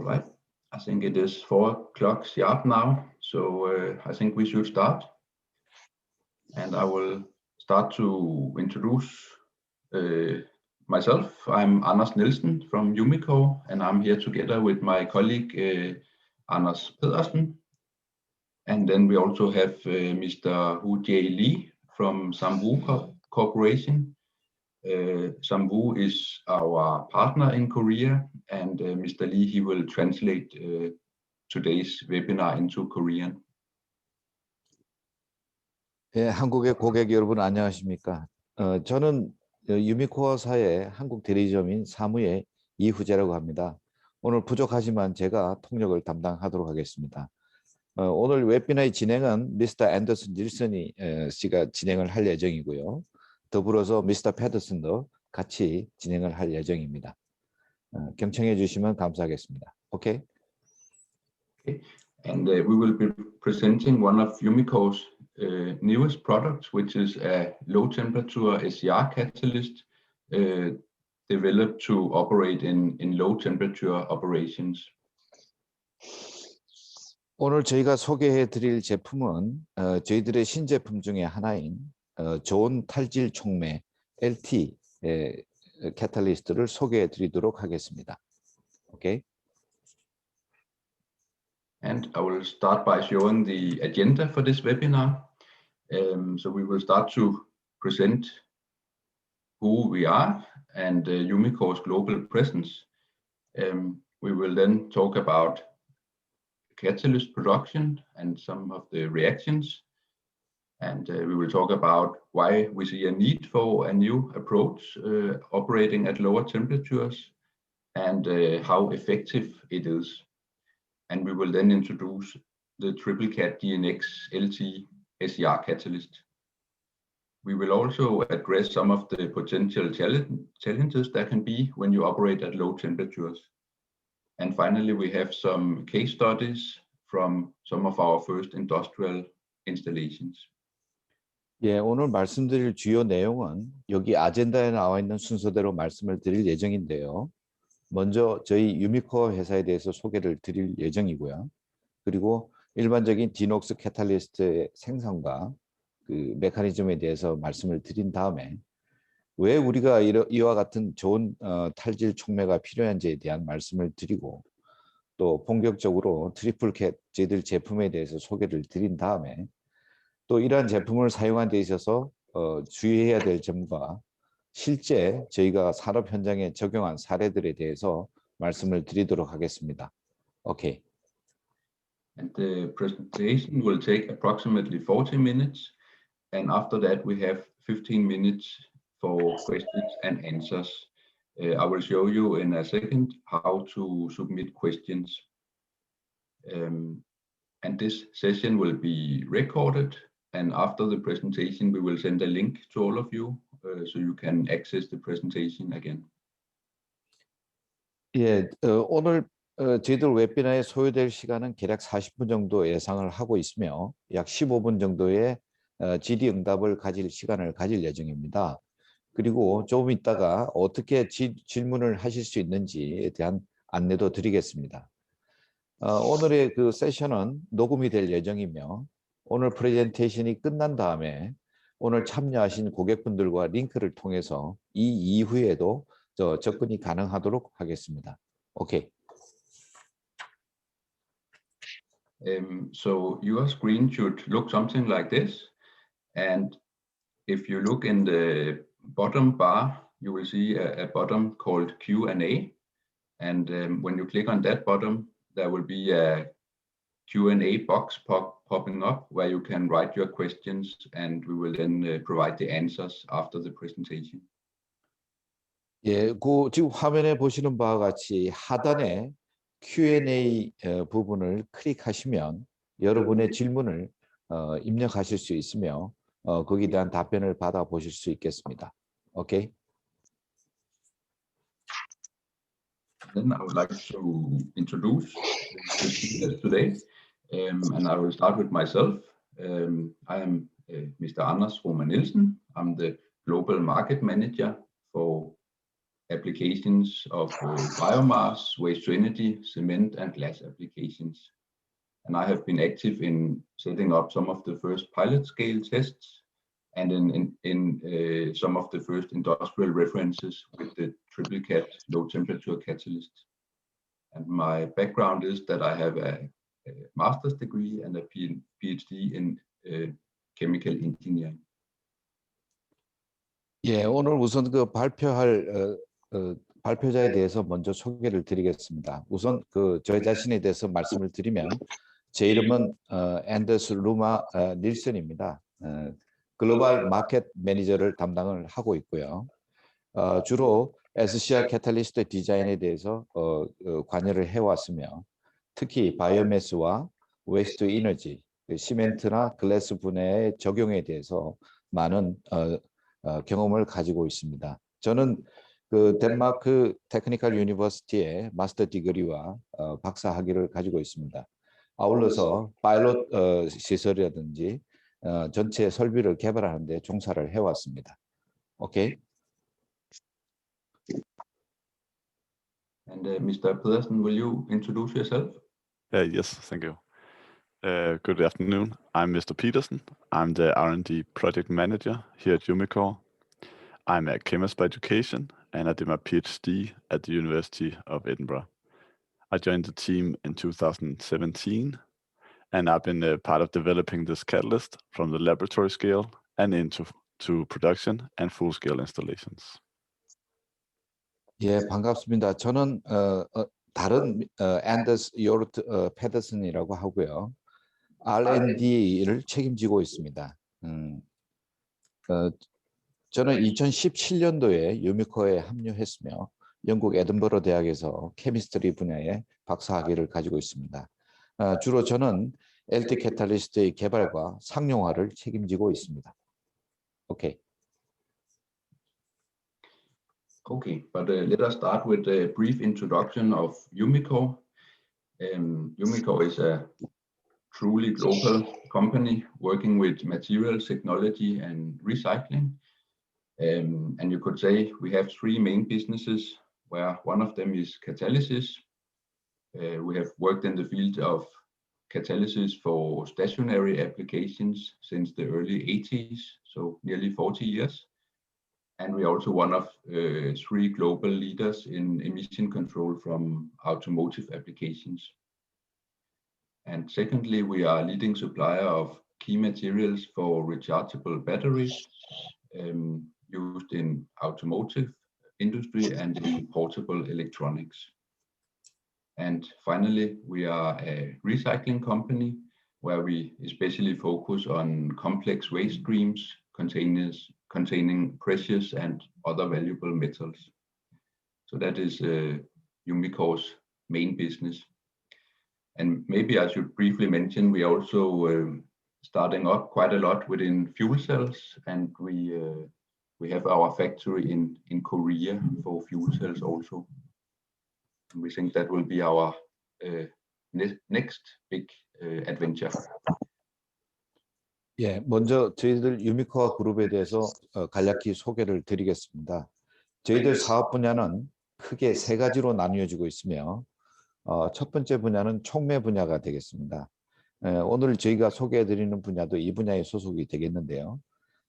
right, I think it is 4 o'clock sharp now, so I think we should start. And I will start to introduce myself. I'm Anders Nielsen from Umicore, and I'm here together with my colleague Anders Pedersen. And then we also have Mr. Hu Jae Lee from Samwoo Corporation. Samwoo is our partner in Korea, and Mr. Lee, he will translate today's webinar into Korean. 예, 한국의 고객 여러분 안녕하십니까? 저는 유미코어사의 한국 대리점인 사무의 이후재라고 합니다. 오늘 부족하지만 제가 통역을 담당하도록 하겠습니다. 오늘 웨비나의 진행은 미스터 앤더슨 닐슨이 씨가 진행을 할 예정이고요. 더불어서 미스터 패더슨도 같이 진행을 할 예정입니다. 경청해 주시면 감사하겠습니다. 오케이? Okay. And we will be presenting one of Umicore's newest products, which is a low temperature SCR catalyst developed to operate in low temperature operations. 오늘 저희가 소개해 드릴 제품은 저희들의 신제품 중에 하나인 저온 탈질 촉매 LT 캐탈리스트를 소개해 드리도록 하겠습니다. 오케이? And I will start by showing the agenda for this webinar. So we will start to present who we are and Umicore's global presence. We will then talk about catalyst production and some of the reactions. And we will talk about why we see a need for a new approach operating at lower temperatures and how effective it is. And we will then introduce the TripleCat DNX LT SCR catalyst. We will also address some of the potential challenges that can be when you operate at low temperatures. And finally, we have some case studies from some of our first industrial installations. 예, 오늘 말씀드릴 주요 내용은 여기 아젠다에 나와 있는 순서대로 말씀을 드릴 예정인데요. 먼저 저희 유미코어 회사에 대해서 소개를 드릴 예정이고요. 그리고 일반적인 디녹스 캐탈리스트의 생산과 그 메커니즘에 대해서 말씀을 드린 다음에 왜 우리가 이와 같은 좋은 탈질 촉매가 필요한지에 대한 말씀을 드리고 또 본격적으로 트리플캣 저희들 제품에 대해서 소개를 드린 다음에 또 이러한 제품을 사용한 데 있어서 주의해야 될 점과 실제 저희가 산업 현장에 적용한 사례들에 대해서 말씀을 드리도록 하겠습니다. 오케이. And the presentation will take approximately 40 minutes. And after that, we have 15 minutes for questions and answers. I will show you in a second how to submit questions. And this session will be recorded. And after the presentation, we will send a link to all of you so you can access the presentation again. 예, 오늘 저희들 웨비나에 소요될 시간은 대략 40분 정도 예상을 하고 있으며 약 15분 정도의 질의 응답을 가질 시간을 가질 예정입니다. 그리고 조금 있다가 어떻게 질문을 하실 수 있는지에 대한 안내도 드리겠습니다. 오늘의 그 세션은 녹음이 될 예정이며 오늘 프레젠테이션이 끝난 다음에 오늘 참여하신 고객분들과 링크를 통해서 이 이후에도 접근이 가능하도록 하겠습니다. 오케이. So your screen should look something like this. And if you look in the bottom bar, you will see a button called Q&A. And when you click on that button, there will be a Q&A box popping up where you can write your questions and we will then provide the answers after the presentation. 예, 지금 화면에 보시는 바와 같이 하단에 Q&A 부분을 클릭하시면 여러분의 질문을 입력하실 수 있으며 거기에 대한 답변을 받아보실 수 있겠습니다. 오케이? Then I would like to introduce the speakers today, and I will start with myself. I am Mr. Anders Roman Nielsen. I'm the Global Market Manager for applications of biomass, waste to energy, cement, and glass applications. And I have been active in setting up some of the first pilot scale tests and in some of the first industrial references with the TripleCat low temperature catalyst. And my background is that I have a master's degree and a PhD in chemical engineering. 예, 오늘 우선 그 발표자에 대해서 먼저 소개를 드리겠습니다. 우선 저 자신에 대해서 말씀을 드리면 제 이름은 앤더스 루마 닐슨입니다. 글로벌 마켓 매니저를 담당을 하고 있고요. 주로 SCR 캐탈리스트 디자인에 대해서 관여를 해왔으며 특히 바이오매스와 웨이스트 이너지, 시멘트나 글래스 분해의 적용에 대해서 많은 경험을 가지고 있습니다. 저는 그 덴마크 테크니컬 유니버시티의 마스터 디그리와 박사 학위를 가지고 있습니다. 아울러서 파일럿 시설이라든지 전체 설비를 개발하는 데 종사를 해왔습니다. 오케이. And Mr. Pedersen, will you introduce yourself? Yes, thank you. Good afternoon. I'm Mr. Pedersen. I'm the R&D project manager here at Umicore. I'm a chemist by education, and I did my PhD at the University of Edinburgh. I joined the team in 2017, and I've been part of developing this catalyst from the laboratory scale and into production and full-scale installations. 예, 반갑습니다. 저는 다른 앤더스 요르트 페더슨이라고 하고요. R&D를 책임지고 있습니다. 저는 2017년도에 유미코에 합류했으며 영국 에든버러 대학에서 케미스트리 분야의 박사학위를 가지고 있습니다. 주로 저는 LT 캐탈리스트의 개발과 상용화를 책임지고 있습니다. 오케이. Okay, but let us start with a brief introduction of Umicore. Umicore is a truly global company working with materials, technology, and recycling. And you could say we have three main businesses, where one of them is catalysis. We have worked in the field of catalysis for stationary applications since the early 80s, so nearly 40 years. And we are also one of three global leaders in emission control from automotive applications. And secondly, we are a leading supplier of key materials for rechargeable batteries used in automotive industry and in portable electronics. And finally, we are a recycling company where we especially focus on complex waste streams containing precious and other valuable metals. So that is Umicore's main business. And maybe I should briefly mention we are also starting up quite a lot within fuel cells, and we have our factory in Korea for fuel cells also. And we think that will be our next big adventure. 예, 먼저 저희들 유미코어 그룹에 대해서 간략히 소개를 드리겠습니다. 저희들 사업 분야는 크게 세 가지로 나뉘어지고 있으며 첫 번째 분야는 촉매 분야가 되겠습니다. 오늘 저희가 소개해드리는 분야도 이 분야에 소속이 되겠는데요.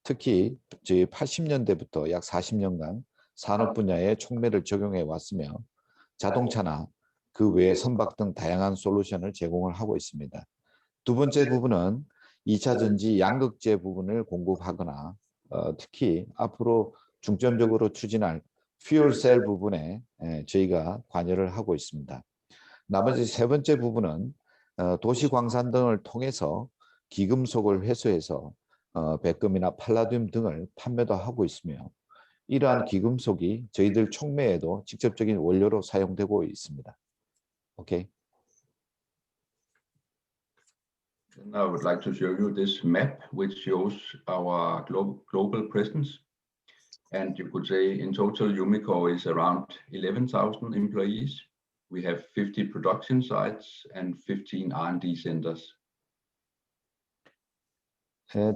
특히 저희 80년대부터 약 40년간 산업 분야에 촉매를 적용해 왔으며 자동차나 그 외 선박 등 다양한 솔루션을 제공을 하고 있습니다. 두 번째 부분은 2차 전지 양극재 부분을 공급하거나 특히 앞으로 중점적으로 추진할 퓨얼셀 부분에 저희가 관여를 하고 있습니다. 나머지 세 번째 부분은 도시광산 등을 통해서 기금속을 회수해서 백금이나 팔라듐 등을 판매도 하고 있으며 이러한 기금속이 저희들 촉매에도 직접적인 원료로 사용되고 있습니다. 오케이. And I would like to show you this map which shows our global presence. And you could say in total Umicore is around 11,000 employees. We have 50 production sites and 15 R&D centers.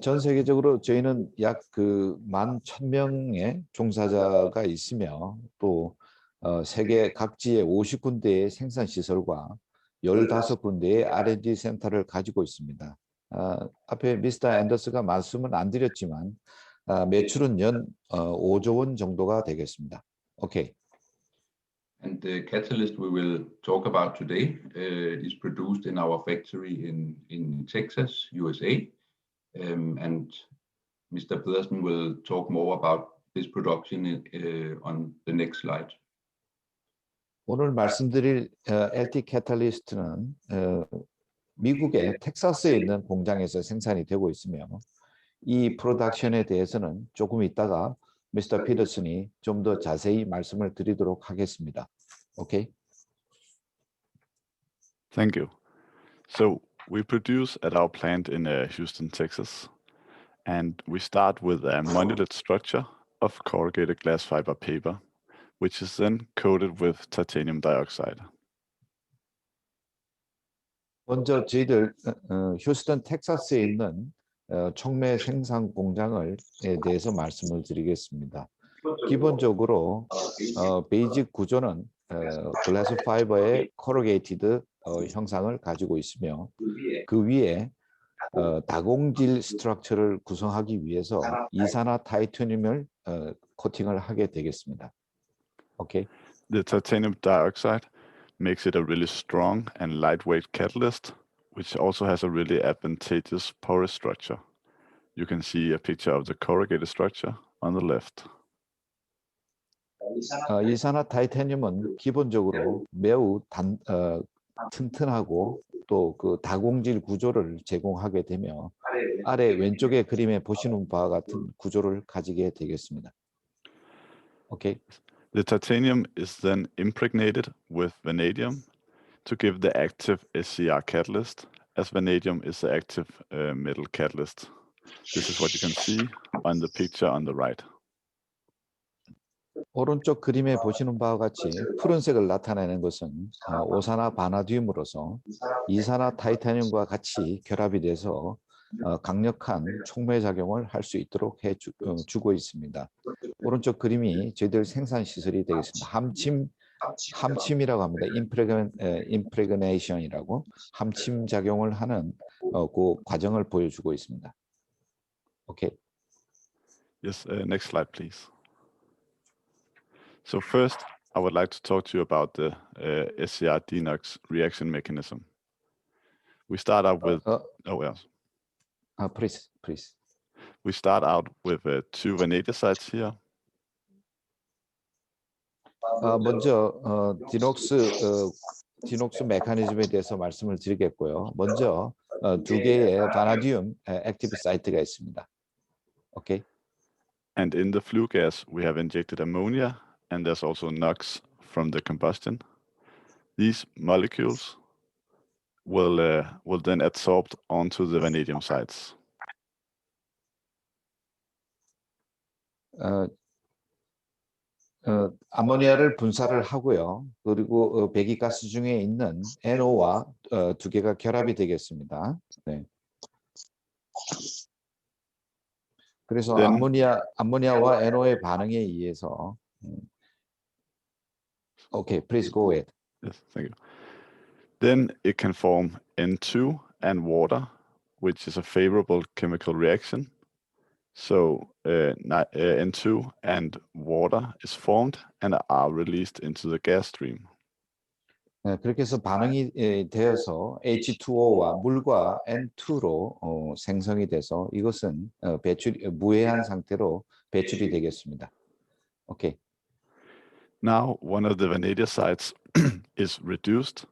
전 세계적으로 저희는 약 11,000명의 종사자가 있으며 또 세계 각지의 50군데의 생산 시설과 15군데의 R&D 센터를 가지고 있습니다. 앞에 미스터 앤더스가 말씀은 안 드렸지만 매출은 연 5조 원 정도가 되겠습니다. 오케이. And the catalyst we will talk about today is produced in our factory in Texas, USA. And Mr. Pedersen will talk more about this production on the next slide. 오늘 말씀드릴 LT 캐탈리스트는 미국의 텍사스에 있는 공장에서 생산이 되고 있으며 이 프로덕션에 대해서는 조금 있다가 미스터 피더슨이 좀 더 자세히 말씀을 드리도록 하겠습니다. 오케이? Thank you. So we produce at our plant in Houston, Texas, and we start with a monolith structure of corrugated glass fiber paper, which is then coated with titanium dioxide. 먼저 저희들 휴스턴 텍사스에 있는 촉매 생산 공장에 대해서 말씀을 드리겠습니다. 기본적으로 베이직 구조는 글라스 파이버의 코르게이티드 형상을 가지고 있으며 그 위에 다공질 스트럭처를 구성하기 위해서 이산화 타이타늄을 코팅을 하게 되겠습니다. 오케이. The titanium dioxide makes it a really strong and lightweight catalyst, which also has a really advantageous porous structure. You can see a picture of the corrugated structure on the left. 이산화 타이타늄은 기본적으로 매우 튼튼하고 또 그 다공질 구조를 제공하게 되며 아래 왼쪽의 그림에 보시는 바와 같은 구조를 가지게 되겠습니다. 오케이. The titanium is then impregnated with vanadium to give the active SCR catalyst, as vanadium is the active metal catalyst. This is what you can see on the picture on the right. 오른쪽 그림에 보시는 바와 같이 푸른색을 나타내는 것은 오산화 바나듐으로서 이산화 타이타늄과 같이 결합이 돼서 강력한 촉매 작용을 할 수 있도록 해주고 있습니다. 오른쪽 그림이 저희들 생산 시설이 되겠습니다. 함침이라고 합니다. 임프레그네이션이라고 함침 작용을 하는 그 과정을 보여주고 있습니다. 오케이. Yes, next slide, please. So first, I would like to talk to you about the SCR-DNOx reaction mechanism. We start out with please. We start out with two vanadisides here. 먼저 디녹스 메커니즘에 대해서 말씀을 드리겠고요. 먼저 두 개의 바나듐 액티브 사이트가 있습니다. 오케이. And in the flue gas, we have injected ammonia, and there's also NOx from the combustion. These molecules will then adsorb onto the vanadium sites. 아모니아를 분사를 하고요. 그리고 배기가스 중에 있는 NO와 두 개가 결합이 되겠습니다. 네. 그래서 아모니아와 NO의 반응에 의해서 Okay, please go ahead. Yes, thank you. Then it can form N2 and water, which is a favorable chemical reaction. So N2 and water is formed and are released into the gas stream. 그렇게 해서 반응이 되어서 H2O와 물과 N2로 생성이 돼서 이것은 무해한 상태로 배출이 되겠습니다. 오케이. Now one of the vanadisides is reduced.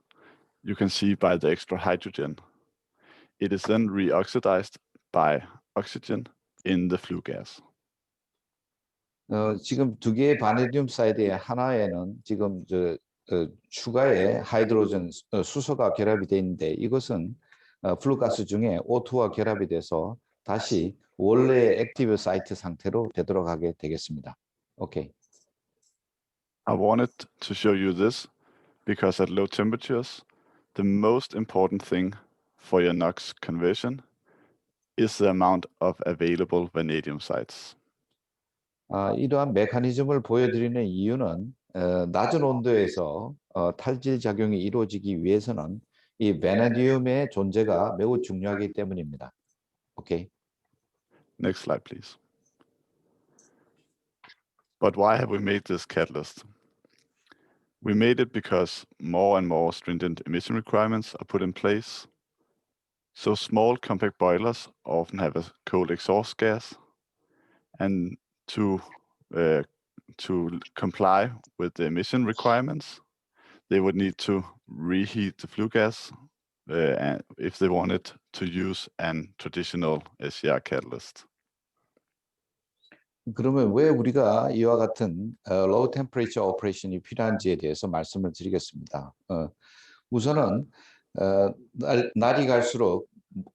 You can see by the extra hydrogen. It is then reoxidized by oxygen in the flue gas. 지금 두 개의 바나듐 사이드에 하나에는 지금 추가의 하이드로젠 수소가 결합이 되어 있는데 이것은 플루가스 중에 O2와 결합이 돼서 다시 원래의 액티브 사이트 상태로 되돌아가게 되겠습니다. 오케이. I wanted to show you this because at low temperatures, the most important thing for your NOx conversion is the amount of available vanadium sites. 이러한 메커니즘을 보여드리는 이유는 낮은 온도에서 탈질 작용이 이루어지기 위해서는 이 베네디움의 존재가 매우 중요하기 때문입니다. 오케이. Next slide, please. But why have we made this catalyst? We made it because more and more stringent emission requirements are put in place. So small compact boilers often have a cold exhaust gas, and to comply with the emission requirements, they would need to reheat the flue gas if they wanted to use an traditional SCR catalyst. 그러면 왜 우리가 이와 같은 low temperature operation이 필요한지에 대해서 말씀을 드리겠습니다. 우선은 날이 갈수록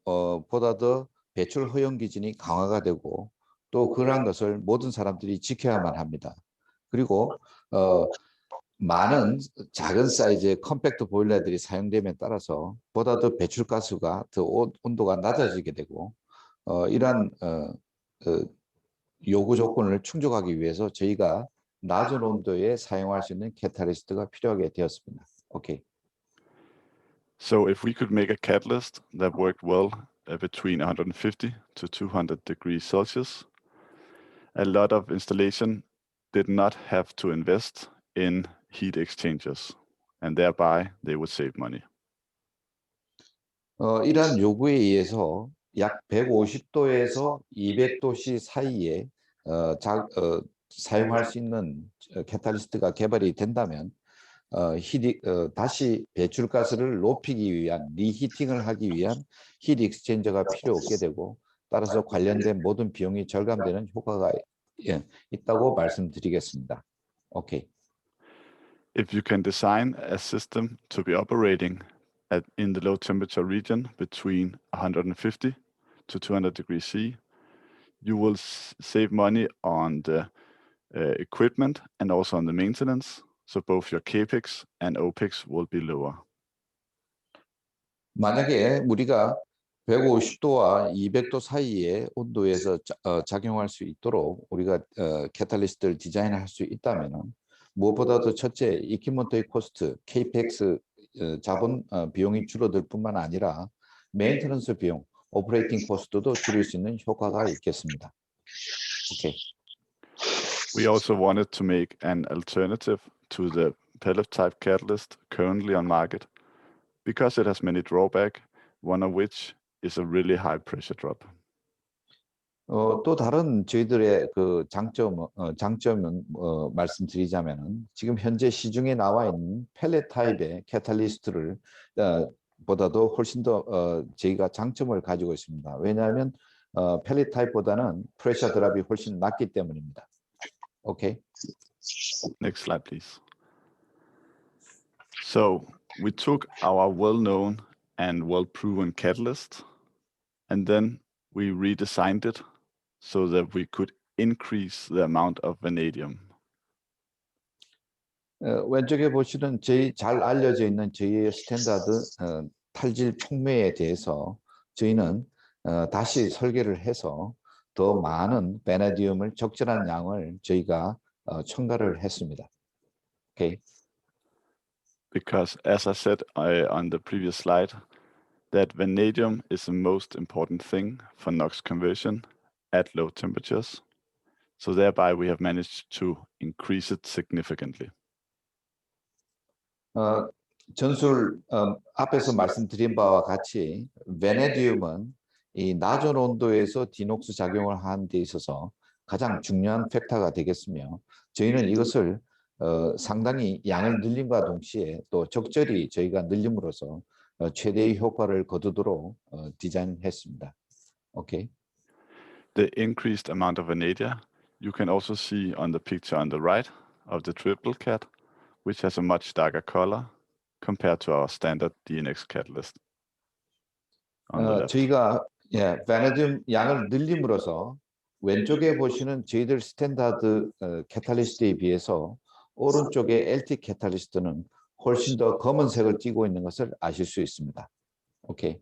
보다 더 배출 허용 기준이 강화가 되고 또 그러한 것을 모든 사람들이 지켜야만 합니다. 그리고 많은 작은 사이즈의 컴팩트 보일러들이 사용됨에 따라서 보다 더 배출가스가 더 온도가 낮아지게 되고 이러한 요구 조건을 충족하기 위해서 저희가 낮은 온도에 사용할 수 있는 캐탈리스트가 필요하게 되었습니다. 오케이. So if we could make a catalyst that worked well between 150 to 200 degrees Celsius, a lot of installation did not have to invest in heat exchangers, and thereby they would save money. 이러한 요구에 의해서 약 150도에서 200도씨 사이에 사용할 수 있는 캐탈리스트가 개발이 된다면 다시 배출가스를 높이기 위한 리히팅을 하기 위한 힐 익스체인저가 필요 없게 되고 따라서 관련된 모든 비용이 절감되는 효과가 있다고 말씀드리겠습니다. 오케이. If you can design a system to be operating in the low temperature region between 150 to 200 degrees C, you will save money on the equipment and also on the maintenance. So both your CAPEX and OPEX will be lower. 만약에 우리가 150도와 200도 사이의 온도에서 작용할 수 있도록 우리가 캐탈리스트를 디자인할 수 있다면 무엇보다도 첫째, 이퀴먼트의 코스트, CAPEX 자본 비용이 줄어들 뿐만 아니라 메인테넌스 비용, 오퍼레이팅 코스트도 줄일 수 있는 효과가 있겠습니다. 오케이. We also wanted to make an alternative to the pellet type catalyst currently on market because it has many drawbacks, one of which is a really high pressure drop. 또 다른 저희들의 그 장점은 말씀드리자면은 지금 현재 시중에 나와 있는 펠렛 타입의 캐탈리스트를 보다도 훨씬 더 저희가 장점을 가지고 있습니다. 왜냐하면 펠렛 타입보다는 프레셔 드랍이 훨씬 낮기 때문입니다. 오케이. Next slide, please. So we took our well-known and well-proven catalyst, and then we redesigned it so that we could increase the amount of vanadium. 왼쪽에 보시는 저희 잘 알려져 있는 저희의 스탠다드 탈질 촉매에 대해서 저희는 다시 설계를 해서 더 많은 베네디움을 적절한 양을 저희가 첨가를 했습니다. 오케이. Because as I said on the previous slide, that vanadium is the most important thing for NOx conversion at low temperatures. So thereby we have managed to increase it significantly. 전술 앞에서 말씀드린 바와 같이 베네디움은 이 낮은 온도에서 디녹스 작용을 하는 데 있어서 가장 중요한 팩터가 되겠으며 저희는 이것을 상당히 양을 늘림과 동시에 또 적절히 저희가 늘림으로써 최대의 효과를 거두도록 디자인했습니다. 오케이. The increased amount of vanadium you can also see on the picture on the right of the triple cat, which has a much darker color compared to our standard DNX catalyst. 저희가 베네디움 양을 늘림으로써 왼쪽에 보시는 저희들 스탠다드 캐탈리스트에 비해서 오른쪽의 LT 캐탈리스트는 훨씬 더 검은색을 띠고 있는 것을 아실 수 있습니다. 오케이.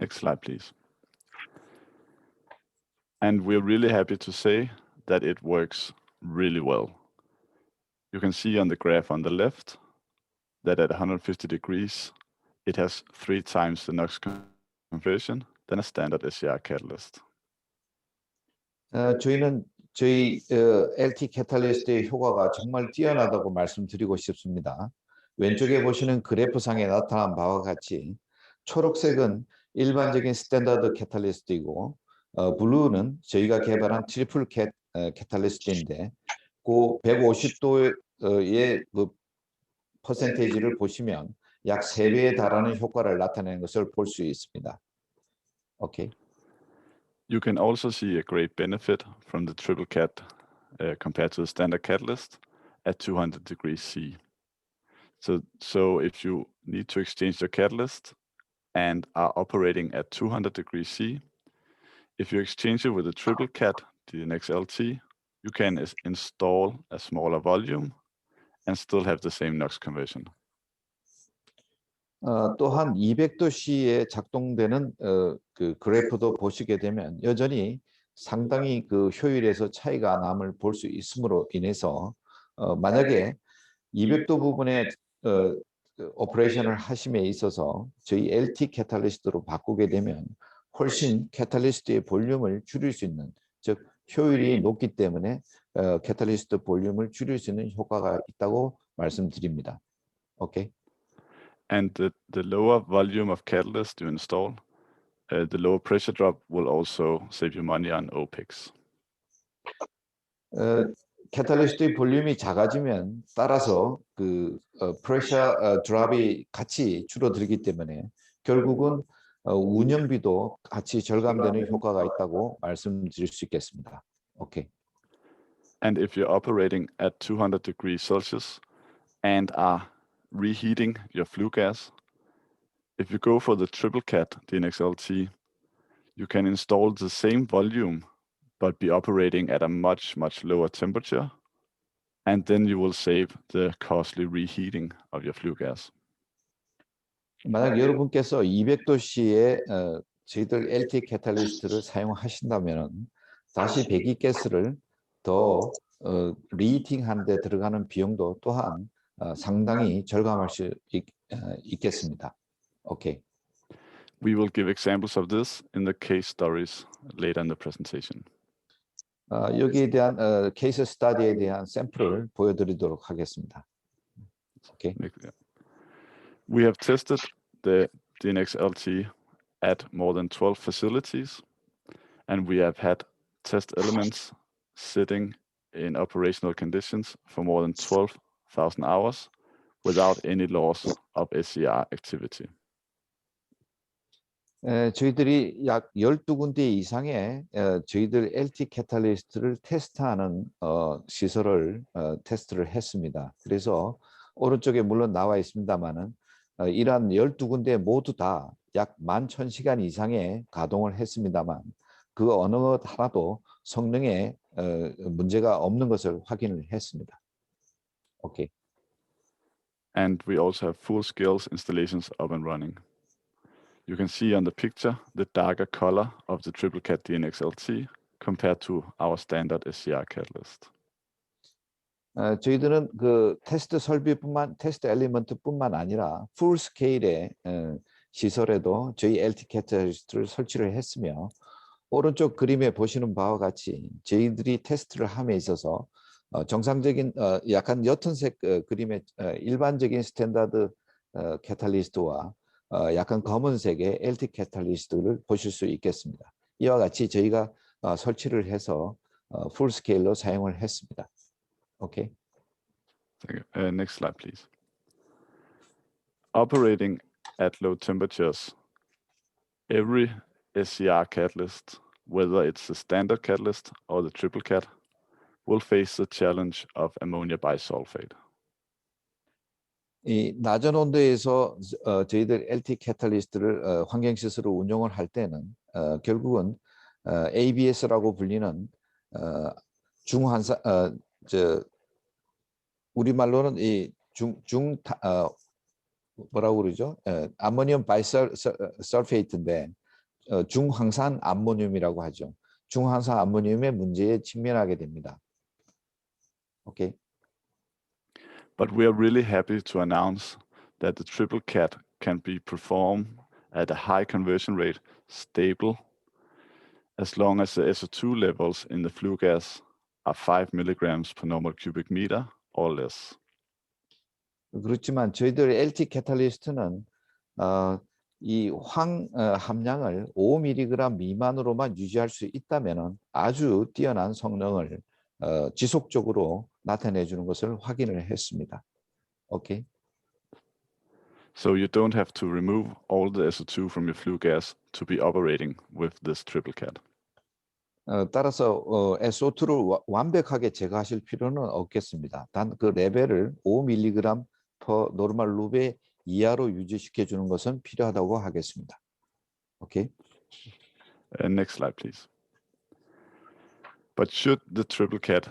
Next slide, please. And we're really happy to say that it works really well. You can see on the graph on the left that at 150 degrees, it has 3 times the NOx conversion than a standard SCR catalyst. 저희는 저희 LT 캐탈리스트의 효과가 정말 뛰어나다고 말씀드리고 싶습니다. 왼쪽에 보시는 그래프상에 나타난 바와 같이 초록색은 일반적인 스탠다드 캐탈리스트이고 블루는 저희가 개발한 트리플 캐탈리스트인데 그 150도의 그 퍼센테이지를 보시면 약 3배에 달하는 효과를 나타내는 것을 볼 수 있습니다. 오케이. You can also see a great benefit from the triple cat compared to the standard catalyst at 200 degrees C. So if you need to exchange your catalyst and are operating at 200 degrees C, if you exchange it with a triple cat DNX LT, you can install a smaller volume and still have the same NOx conversion. 또한 200도 C에 작동되는 그 그래프도 보시게 되면 여전히 상당히 그 효율에서 차이가 남을 볼 수 있음으로 인해서 만약에 200도 부분에 오퍼레이션을 하심에 있어서 저희 LT 캐탈리스트로 바꾸게 되면 훨씬 캐탈리스트의 볼륨을 줄일 수 있는, 즉 효율이 높기 때문에 캐탈리스트 볼륨을 줄일 수 있는 효과가 있다고 말씀드립니다. 오케이. And the lower volume of catalyst you install, the lower pressure drop will also save you money on OPEX. 캐탈리스트의 볼륨이 작아지면 따라서 그 프레셔 드롭이 같이 줄어들기 때문에 결국은 운영비도 같이 절감되는 효과가 있다고 말씀드릴 수 있겠습니다. 오케이. And if you're operating at 200 degrees Celsius and are reheating your flue gas, if you go for the triple cat DNX LT, you can install the same volume but be operating at a much lower temperature, and then you will save the costly reheating of your flue gas. 만약 여러분께서 200도 C에 저희들 LT 캐탈리스트를 사용하신다면 다시 배기가스를 더 리히팅하는 데 들어가는 비용도 또한 상당히 절감할 수 있겠습니다. 오케이. We will give examples of this in the case stories later in the presentation. 여기에 대한 케이스 스터디에 대한 샘플을 보여드리도록 하겠습니다. 오케이. We have tested the DNX LT at more than 12 facilities, and we have had test elements sitting in operational conditions for more than 12,000 hours without any loss of SCR activity. 저희들이 약 12군데 이상의 저희들 LT 캐탈리스트를 테스트하는 시설을 테스트를 했습니다. 그래서 오른쪽에 물론 나와 있습니다만은 이러한 12군데 모두 다 약 11,000시간 이상의 가동을 했습니다만 그 어느 것 하나도 성능에 문제가 없는 것을 확인을 했습니다. 오케이. And we also have full-scale installations up and running. You can see on the picture the darker color of the triple cat DNX LT compared to our standard SCR catalyst. 저희들은 그 테스트 테스트 엘리먼트뿐만 아니라 풀 스케일의 시설에도 저희 LT 캐탈리스트를 설치를 했으며 오른쪽 그림에 보시는 바와 같이 저희들이 테스트를 함에 있어서 정상적인 약간 옅은색 그림의 일반적인 스탠다드 캐탈리스트와 약간 검은색의 LT 캐탈리스트를 보실 수 있겠습니다. 이와 같이 저희가 설치를 해서 풀 스케일로 사용을 했습니다. 오케이. Next slide, please. Operating at low temperatures, every SCR catalyst, whether it's the standard catalyst or the triple cat, will face the challenge of ammonia bisulfate. 이 낮은 온도에서 저희들 LT 캐탈리스트를 환경시설을 운영을 할 때는 결국은 ABS라고 불리는 중환산 우리말로는 이 뭐라고 그러죠? 아모늄 바이설페이트인데 중황산 암모늄이라고 하죠. 중환산 암모늄의 문제에 직면하게 됩니다. 오케이. But we are really happy to announce that the triple cat can be performed at a high conversion rate, stable, as long as the SO2 levels in the flue gas are 5 milligrams per normal cubic meter or less. 그렇지만 저희들 LT 캐탈리스트는 이 함량을 5mg 미만으로만 유지할 수 있다면 아주 뛰어난 성능을 지속적으로 나타내 주는 것을 확인을 했습니다. 오케이. So you don't have to remove all the SO2 from your flue gas to be operating with this triple cat. 따라서 SO2를 완벽하게 제거하실 필요는 없겠습니다. 단 그 레벨을 5mg per normal loop 이하로 유지시켜 주는 것은 필요하다고 하겠습니다. 오케이. Next slide, please. But should the triple cat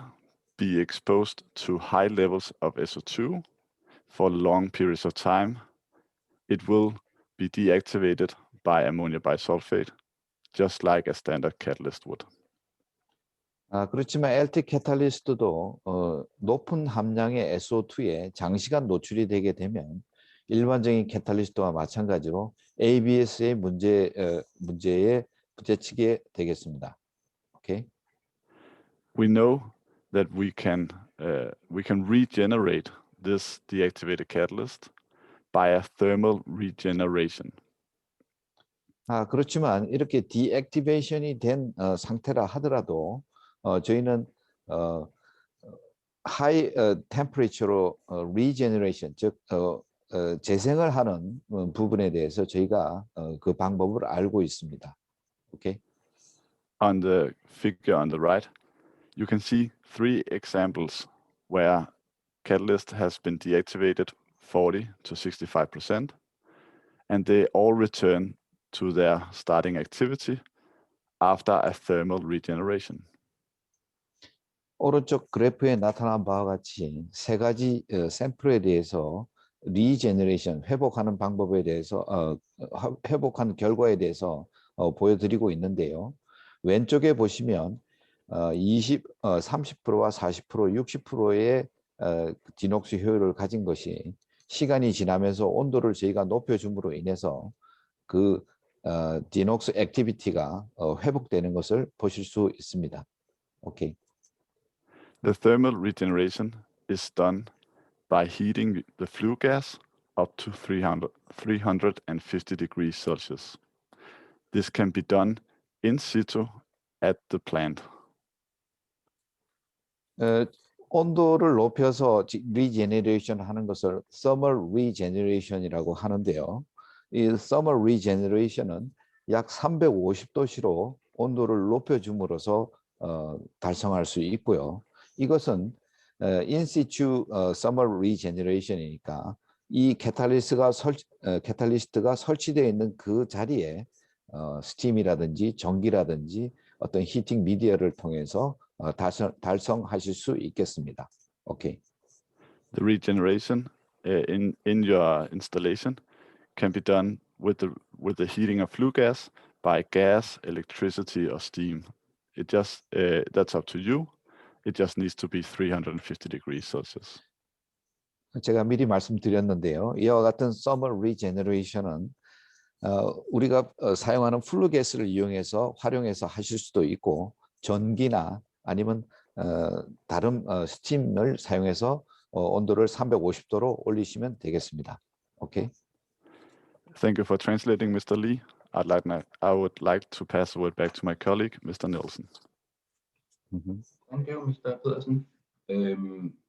be exposed to high levels of SO2 for long periods of time, it will be deactivated by ammonia bisulfate, just like a standard catalyst would. 그렇지만 LT 캐탈리스트도 높은 함량의 SO2에 장시간 노출이 되게 되면 일반적인 캐탈리스트와 마찬가지로 ABS의 문제에 부딪히게 되겠습니다. 오케이. We know that we can regenerate this deactivated catalyst by a thermal regeneration. 그렇지만 이렇게 디액티베이션이 된 상태라 하더라도 저희는 high temperature로 regeneration, 즉 재생을 하는 부분에 대해서 저희가 그 방법을 알고 있습니다. 오케이. On the figure on the right, you can see 3 examples where catalyst has been deactivated 40 to 65%, and they all return to their starting activity after a thermal regeneration. 오른쪽 그래프에 나타난 바와 같이 세 가지 샘플에 대해서 리제너레이션, 회복하는 방법에 대해서 회복한 결과에 대해서 보여드리고 있는데요. 왼쪽에 보시면 30%와 40%, 60%의 디녹스 효율을 가진 것이 시간이 지나면서 온도를 저희가 높여줌으로 인해서 그 디녹스 액티비티가 회복되는 것을 보실 수 있습니다. 오케이. The thermal regeneration is done by heating the flue gas up to 350 degrees Celsius. This can be done in situ at the plant. 온도를 높여서 리제너레이션 하는 것을 thermal regeneration이라고 하는데요. 이 thermal regeneration은 약 350도씨로 온도를 높여줌으로써 달성할 수 있고요. 이것은 in situ thermal regeneration이니까 이 캐탈리스트가 설치되어 있는 그 자리에 스팀이라든지 전기라든지 어떤 히팅 미디어를 통해서 달성하실 수 있겠습니다. 오케이. The regeneration in your installation can be done with the heating of flue gas by gas, electricity, or steam. It just that's up to you. It just needs to be 350 degrees Celsius. 제가 미리 말씀드렸는데요. 이와 같은 thermal regeneration은 우리가 사용하는 플루 가스를 이용해서 활용해서 하실 수도 있고 전기나 아니면 다른 스팀을 사용해서 온도를 350도로 올리시면 되겠습니다. 오케이. Thank you for translating, Mr. Lee. I would like to pass the word back to my colleague, Mr. Nielsen. Thank you, Mr. Pedersen.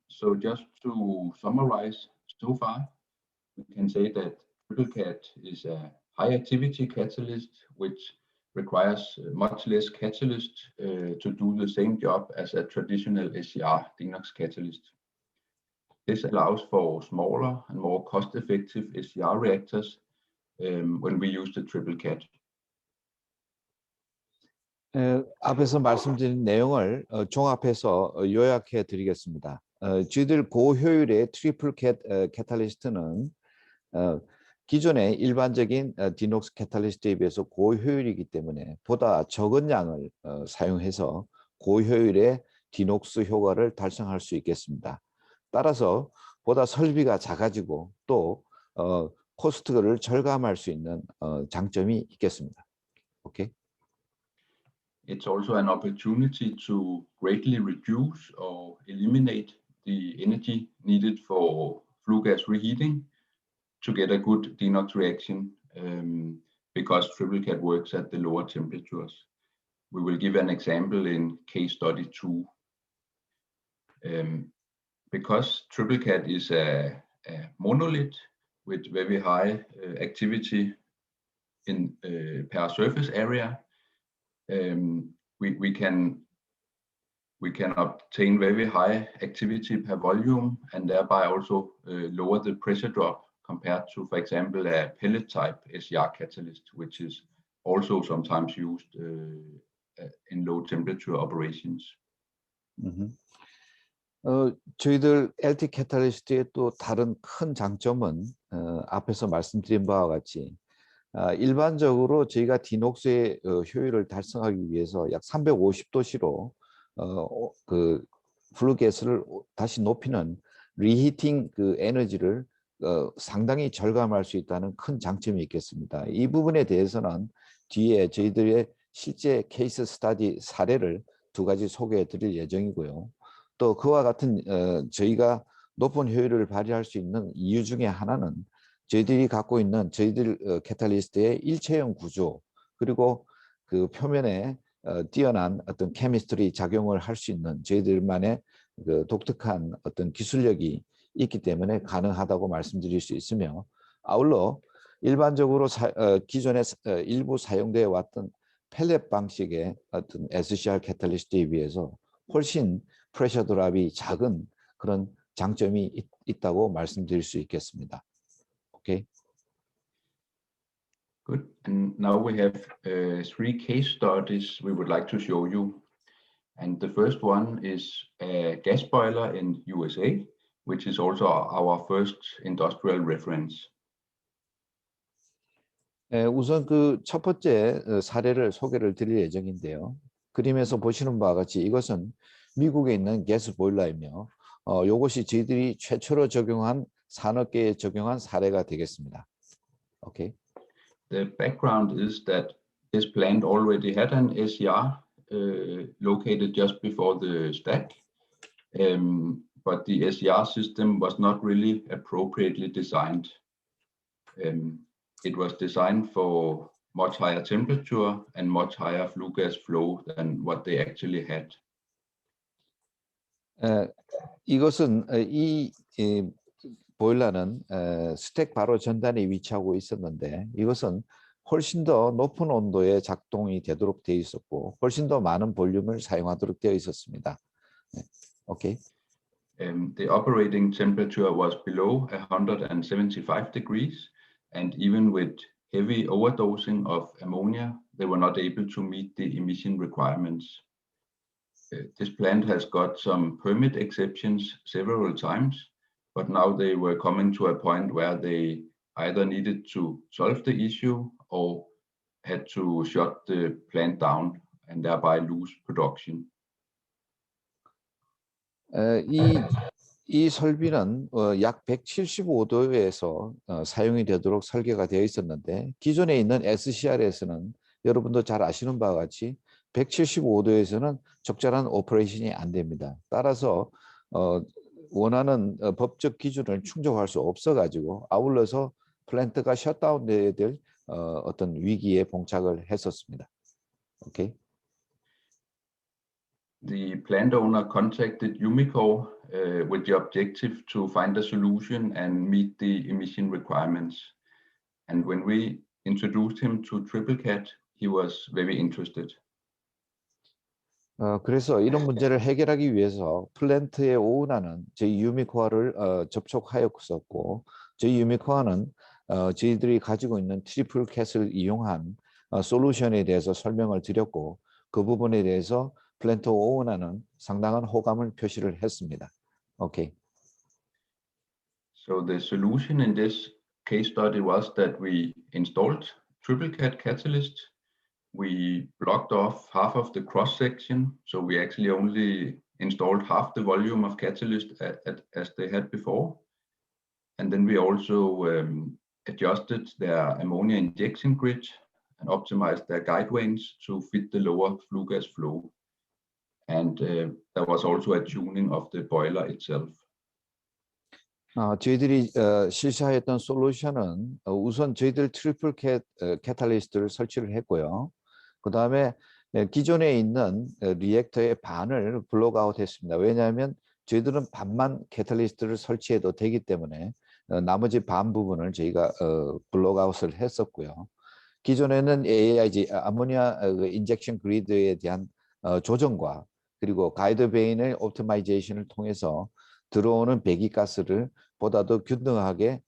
So just to summarize so far, we can say that TripleCat is a high activity catalyst which requires much less catalyst to do the same job as a traditional SCR DeNOx catalyst. This allows for smaller and more cost-effective SCR reactors when we use the TripleCat. 앞에서 말씀드린 내용을 종합해서 요약해 드리겠습니다. 저희들 고효율의 트리플 캐탈리스트는 기존의 일반적인 디녹스 캐탈리스트에 비해서 고효율이기 때문에 보다 적은 양을 사용해서 고효율의 디녹스 효과를 달성할 수 있겠습니다. 따라서 보다 설비가 작아지고 또 코스트를 절감할 수 있는 장점이 있겠습니다. 오케이. It's also an opportunity to greatly reduce or eliminate the energy needed for flue gas reheating to get a good DeNOx reaction because TripleCAD works at the lower temperatures. We will give an example in case study 2. Because TripleCAD is a monolith with very high activity in per surface area, we can obtain very high activity per volume and thereby also lower the pressure drop compared to, for example, a pellet type SCR catalyst, which is also sometimes used in low temperature operations. 저희들 LT 캐탈리스트의 또 다른 큰 장점은 앞에서 말씀드린 바와 같이 일반적으로 저희가 디녹스의 효율을 달성하기 위해서 약 350도씨로 그 플루게스를 다시 높이는 리히팅 그 에너지를 상당히 절감할 수 있다는 큰 장점이 있겠습니다. 이 부분에 대해서는 뒤에 저희들의 실제 케이스 스터디 사례를 두 가지 소개해 드릴 예정이고요. 또 그와 같은 저희가 높은 효율을 발휘할 수 있는 이유 중에 하나는 저희들이 갖고 있는 저희들 캐탈리스트의 일체형 구조 그리고 그 표면에 뛰어난 어떤 케미스트리 작용을 할 수 있는 저희들만의 그 독특한 어떤 기술력이 있기 때문에 가능하다고 말씀드릴 수 있으며 아울러 일반적으로 기존에 일부 사용되어 왔던 펠렛 방식의 어떤 SCR 캐탈리스트에 비해서 훨씬 프레셔 드랍이 작은 그런 장점이 있다고 말씀드릴 수 있겠습니다. Okay. Good. And now we have 3 case studies we would like to show you. And the first one is a gas boiler in USA, which is also our first industrial reference. 우선 그 첫 번째 사례를 소개를 드릴 예정인데요. 그림에서 보시는 바와 같이 이것은 미국에 있는 가스 보일러이며 이것이 저희들이 최초로 적용한 산업계에 적용한 사례가 되겠습니다. Okay. The background is that this plant already had an SCR located just before the stack, but the SCR system was not really appropriately designed. It was designed for much higher temperature and much higher flue gas flow than what they actually had. 이것은 이 보일러는 스택 바로 전단에 위치하고 있었는데 이것은 훨씬 더 높은 온도에 작동이 되도록 되어 있었고 훨씬 더 많은 볼륨을 사용하도록 되어 있었습니다. 오케이. The operating temperature was below 175 degrees, and even with heavy overdosing of ammonia, they were not able to meet the emission requirements. This plant has got some permit exceptions several times, but now they were coming to a point where they either needed to solve the issue or had to shut the plant down and thereby lose production. 이 설비는 약 175도에서 사용이 되도록 설계가 되어 있었는데 기존에 있는 SCR에서는 여러분도 잘 아시는 바와 같이 175도에서는 적절한 오퍼레이션이 안 됩니다. 따라서 원하는 법적 기준을 충족할 수 없어가지고 아울러서 플랜트가 셧다운돼야 될 어떤 위기에 봉착을 했었습니다. 오케이. The plant owner contacted Umicore with the objective to find a solution and meet the emission requirements. And when we introduced him to TripleCAD, he was very interested. 그래서 이런 문제를 해결하기 위해서 플랜트의 오운하는 저희 유미코어를 접촉하였었고 저희 유미코어는 저희들이 가지고 있는 트리플캣을 이용한 솔루션에 대해서 설명을 드렸고 그 부분에 대해서 플랜트 오운하는 상당한 호감을 표시를 했습니다. 오케이. So the solution in this case study was that we installed TripleCAD Catalyst. We blocked off half of the cross section, so we actually only installed half the volume of Catalyst as they had before. And then we also adjusted their ammonia injection grid and optimized their guide vanes to fit the lower flue gas flow. And there was also a tuning of the boiler itself. 저희들이 실시하였던 솔루션은 우선 저희들 트리플 캐탈리스트를 설치를 했고요. 그 다음에 기존에 있는 리액터의 반을 블록아웃 했습니다. 왜냐하면 저희들은 반만 캐탈리스트를 설치해도 되기 때문에 나머지 반 부분을 저희가 블록아웃을 했었고요. 기존에는 AIG, 아모니아 인젝션 그리드에 대한 조정과 그리고 가이드 베인의 옵티마이제이션을 통해서 들어오는 배기가스를 보다 더 균등하게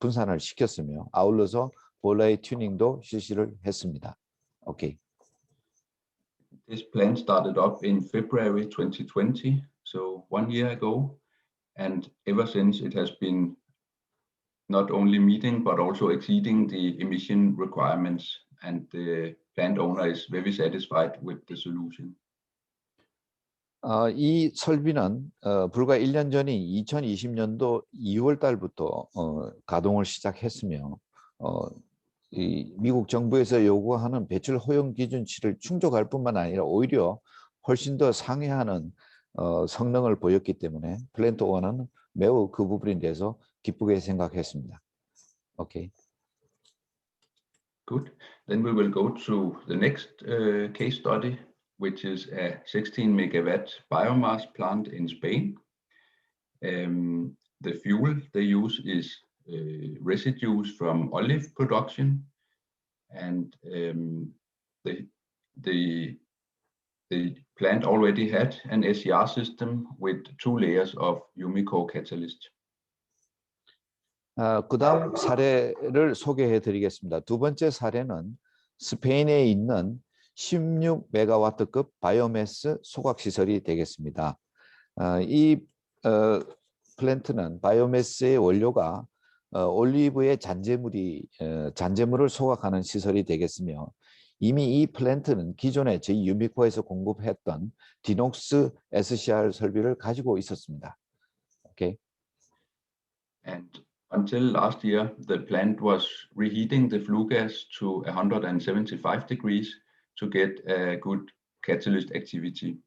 분산을 시켰으며 아울러서 보일러의 튜닝도 실시를 했습니다. 오케이. This plant started up in February 2020, so 1 year ago, and ever since it has been not only meeting but also exceeding the emission requirements, and the plant owner is very satisfied with the solution. 이 설비는 불과 1년 전인 2020년도 2월 달부터 가동을 시작했으며 이 미국 정부에서 요구하는 배출 허용 기준치를 충족할 뿐만 아니라 오히려 훨씬 더 상회하는 성능을 보였기 때문에 플랜트 오너는 매우 그 부분에 대해서 기쁘게 생각했습니다. 오케이. Good. Then we will go to the next case study, which is a 16 megawatt biomass plant in Spain. The fuel they use is residues from olive production, and the plant already had an SCR system with 2 layers of Umicore catalyst. 그 다음 사례를 소개해 드리겠습니다. 두 번째 사례는 스페인에 있는 16메가와트급 바이오매스 소각시설이 되겠습니다. 이 플랜트는 바이오매스의 원료가 올리브의 잔재물을 소각하는 시설이 되겠으며 이미 이 플랜트는 기존에 저희 유미코에서 공급했던 디녹스 SCR 설비를 가지고 있었습니다. 오케이. And until last year, the plant was reheating the flue gas to 175 degrees to get a good catalyst activity.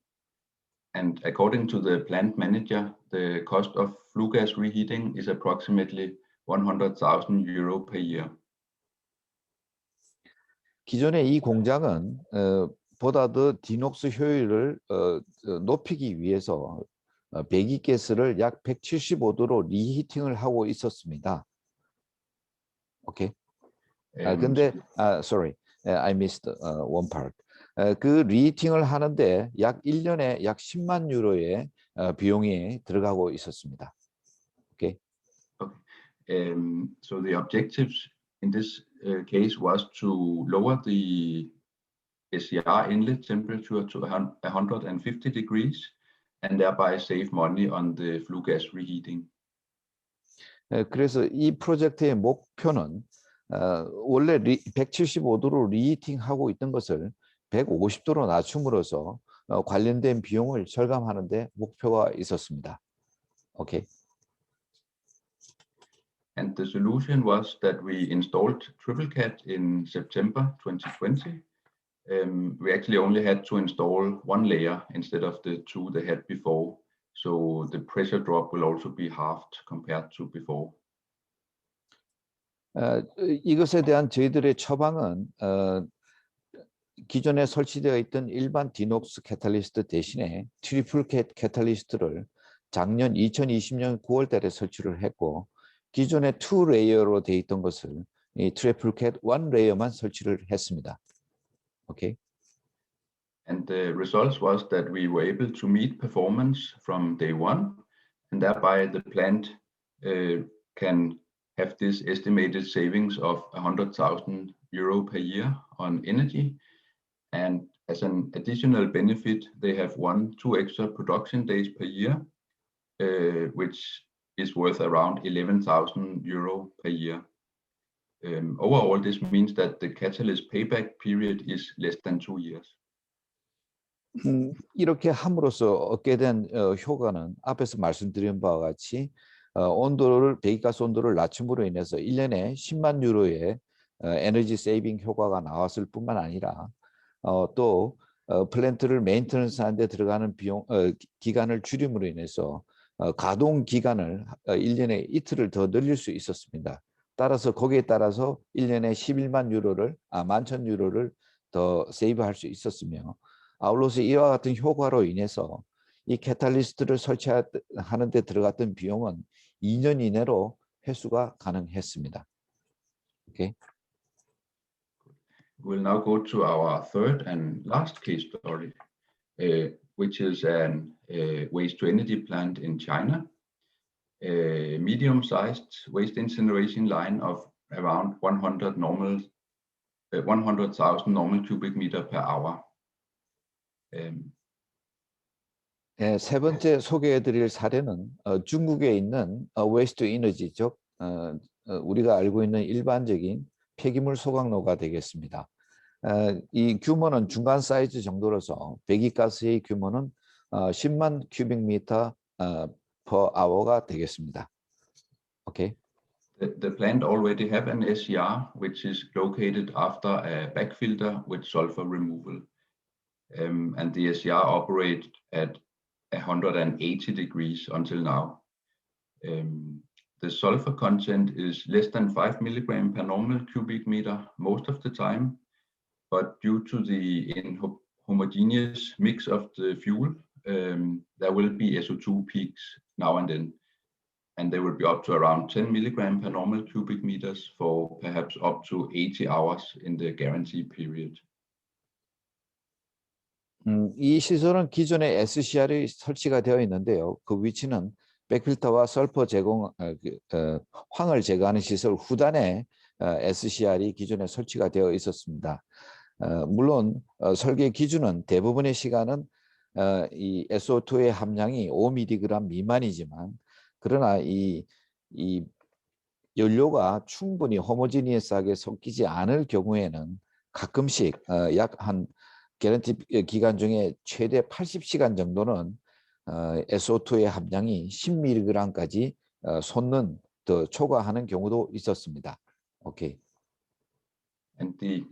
And according to the plant manager, the cost of flue gas reheating is approximately 100,000 euro per year. 기존의 이 공장은 보다 더 디녹스 효율을 높이기 위해서 배기가스를 약 175도로 리히팅을 하고 있었습니다. 오케이. 근데 sorry, I missed one part. 그 리히팅을 하는데 약 1년에 약 10만 유로의 비용이 들어가고 있었습니다. 오케이. So the objectives in this case was to lower the SCR inlet temperature to 150 degrees and thereby save money on the flue gas reheating. 그래서 이 프로젝트의 목표는 원래 175도로 리히팅하고 있던 것을 150도로 낮춤으로써 관련된 비용을 절감하는 데 목표가 있었습니다. 오케이. And the solution was that we installed TripleCAD in September 2020. We actually only had to install 1 layer instead of the 2 they had before. So the pressure drop will also be halved compared to before. 이것에 대한 저희들의 처방은 기존에 설치되어 있던 일반 디녹스 캐탈리스트 대신에 트리플 캐탈리스트를 작년 2020년 9월 달에 설치를 했고 기존에 2 레이어로 되어 있던 것을 이 트리플 캣 1 레이어만 설치를 했습니다. 오케이. And the results was that we were able to meet performance from day 1, and thereby the plant can have this estimated savings of 100,000 euro per year on energy. And as an additional benefit, they have 2 extra production days per year, which is worth around 11,000 euro per year. Overall, this means that the catalyst payback period is less than 2 years. 이렇게 함으로써 얻게 된 효과는 앞에서 말씀드린 바와 같이 배기가스 온도를 낮춤으로 인해서 1년에 10만 유로의 에너지 세이빙 효과가 나왔을 뿐만 아니라 또 플랜트를 메인테넌스 하는 데 들어가는 기간을 줄임으로 인해서 가동 기간을 1년에 이틀을 더 늘릴 수 있었습니다. 따라서 거기에 따라서 1년에 11만 유로를 11,000유로를 더 세이브할 수 있었으며 아울러서 이와 같은 효과로 인해서 이 캐탈리스트를 설치하는 데 들어갔던 비용은 2년 이내로 회수가 가능했습니다. Okay. We'll now go to our third and last case story, which is an waste-to-energy plant in China, a medium-sized waste incineration line of around 100,000 normal cubic meter per hour. 세 번째 소개해드릴 사례는 중국에 있는 웨이스트 이너지, 즉 우리가 알고 있는 일반적인 폐기물 소각로가 되겠습니다. 이 규모는 중간 사이즈 정도로서 배기가스의 규모는 10만 큐빅미터 per hour가 되겠습니다. Okay. The plant already have an SCR, which is located after a backfilter with sulfur removal. And the SCR operates at 180 degrees until now. The sulfur content is less than 5 milligram per normal cubic meter most of the time, but due to the homogeneous mix of the fuel, there will be SO2 peaks now and then, and they will be up to around 10 milligram per normal cubic meters for perhaps up to 80 hours in the guarantee period. 이 시설은 기존에 SCR이 설치가 되어 있는데요. 그 위치는 백필터와 설퍼 황을 제거하는 시설 후단에 SCR이 기존에 설치가 되어 있었습니다. 물론 설계 기준은 대부분의 시간은 이 SO2의 함량이 5mg 미만이지만 그러나 이 연료가 충분히 호모지니어스하게 섞이지 않을 경우에는 가끔씩 약 한 개런티 기간 중에 최대 80시간 정도는 SO2의 함량이 10mg까지 솟는 더 초과하는 경우도 있었습니다. Okay. And the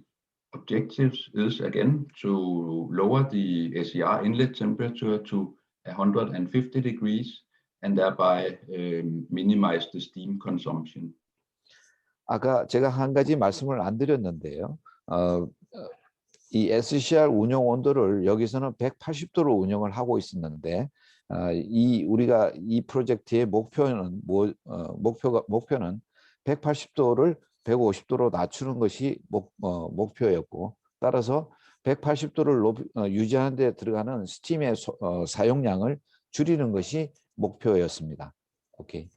objectives is again to lower the SCR inlet temperature to 150 degrees and thereby minimize the steam consumption. 아까 제가 한 가지 말씀을 안 드렸는데요. 이 SCR 운영 온도를 여기서는 180도로 운영을 하고 있었는데 우리가 이 프로젝트의 목표는 180도를 150도로 낮추는 것이 목표였고 따라서 180도를 유지하는 데 들어가는 스팀의 사용량을 줄이는 것이 목표였습니다. 오케이.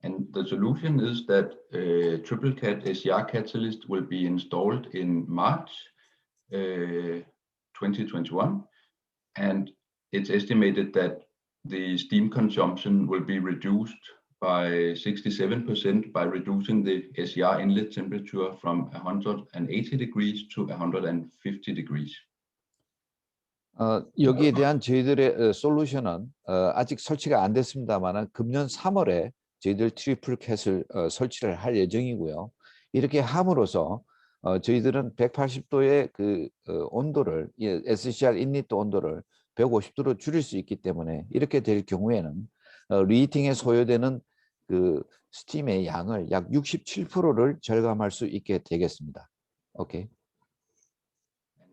And the solution is that TripleCat SCR catalyst will be installed in March 2021, and it's estimated that the steam consumption will be reduced by 67% by reducing the SCR inlet temperature from 180 degrees to 150 degrees. 여기에 대한 저희들의 솔루션은 아직 설치가 안 됐습니다만 금년 3월에 저희들 트리플캣을 설치를 할 예정이고요. 이렇게 함으로써 저희들은 180도의 그 온도를 SCR 인릿 온도를 150도로 줄일 수 있기 때문에 이렇게 될 경우에는 리히팅에 소요되는 그 스팀의 양을 약 67%를 절감할 수 있게 되겠습니다. 오케이.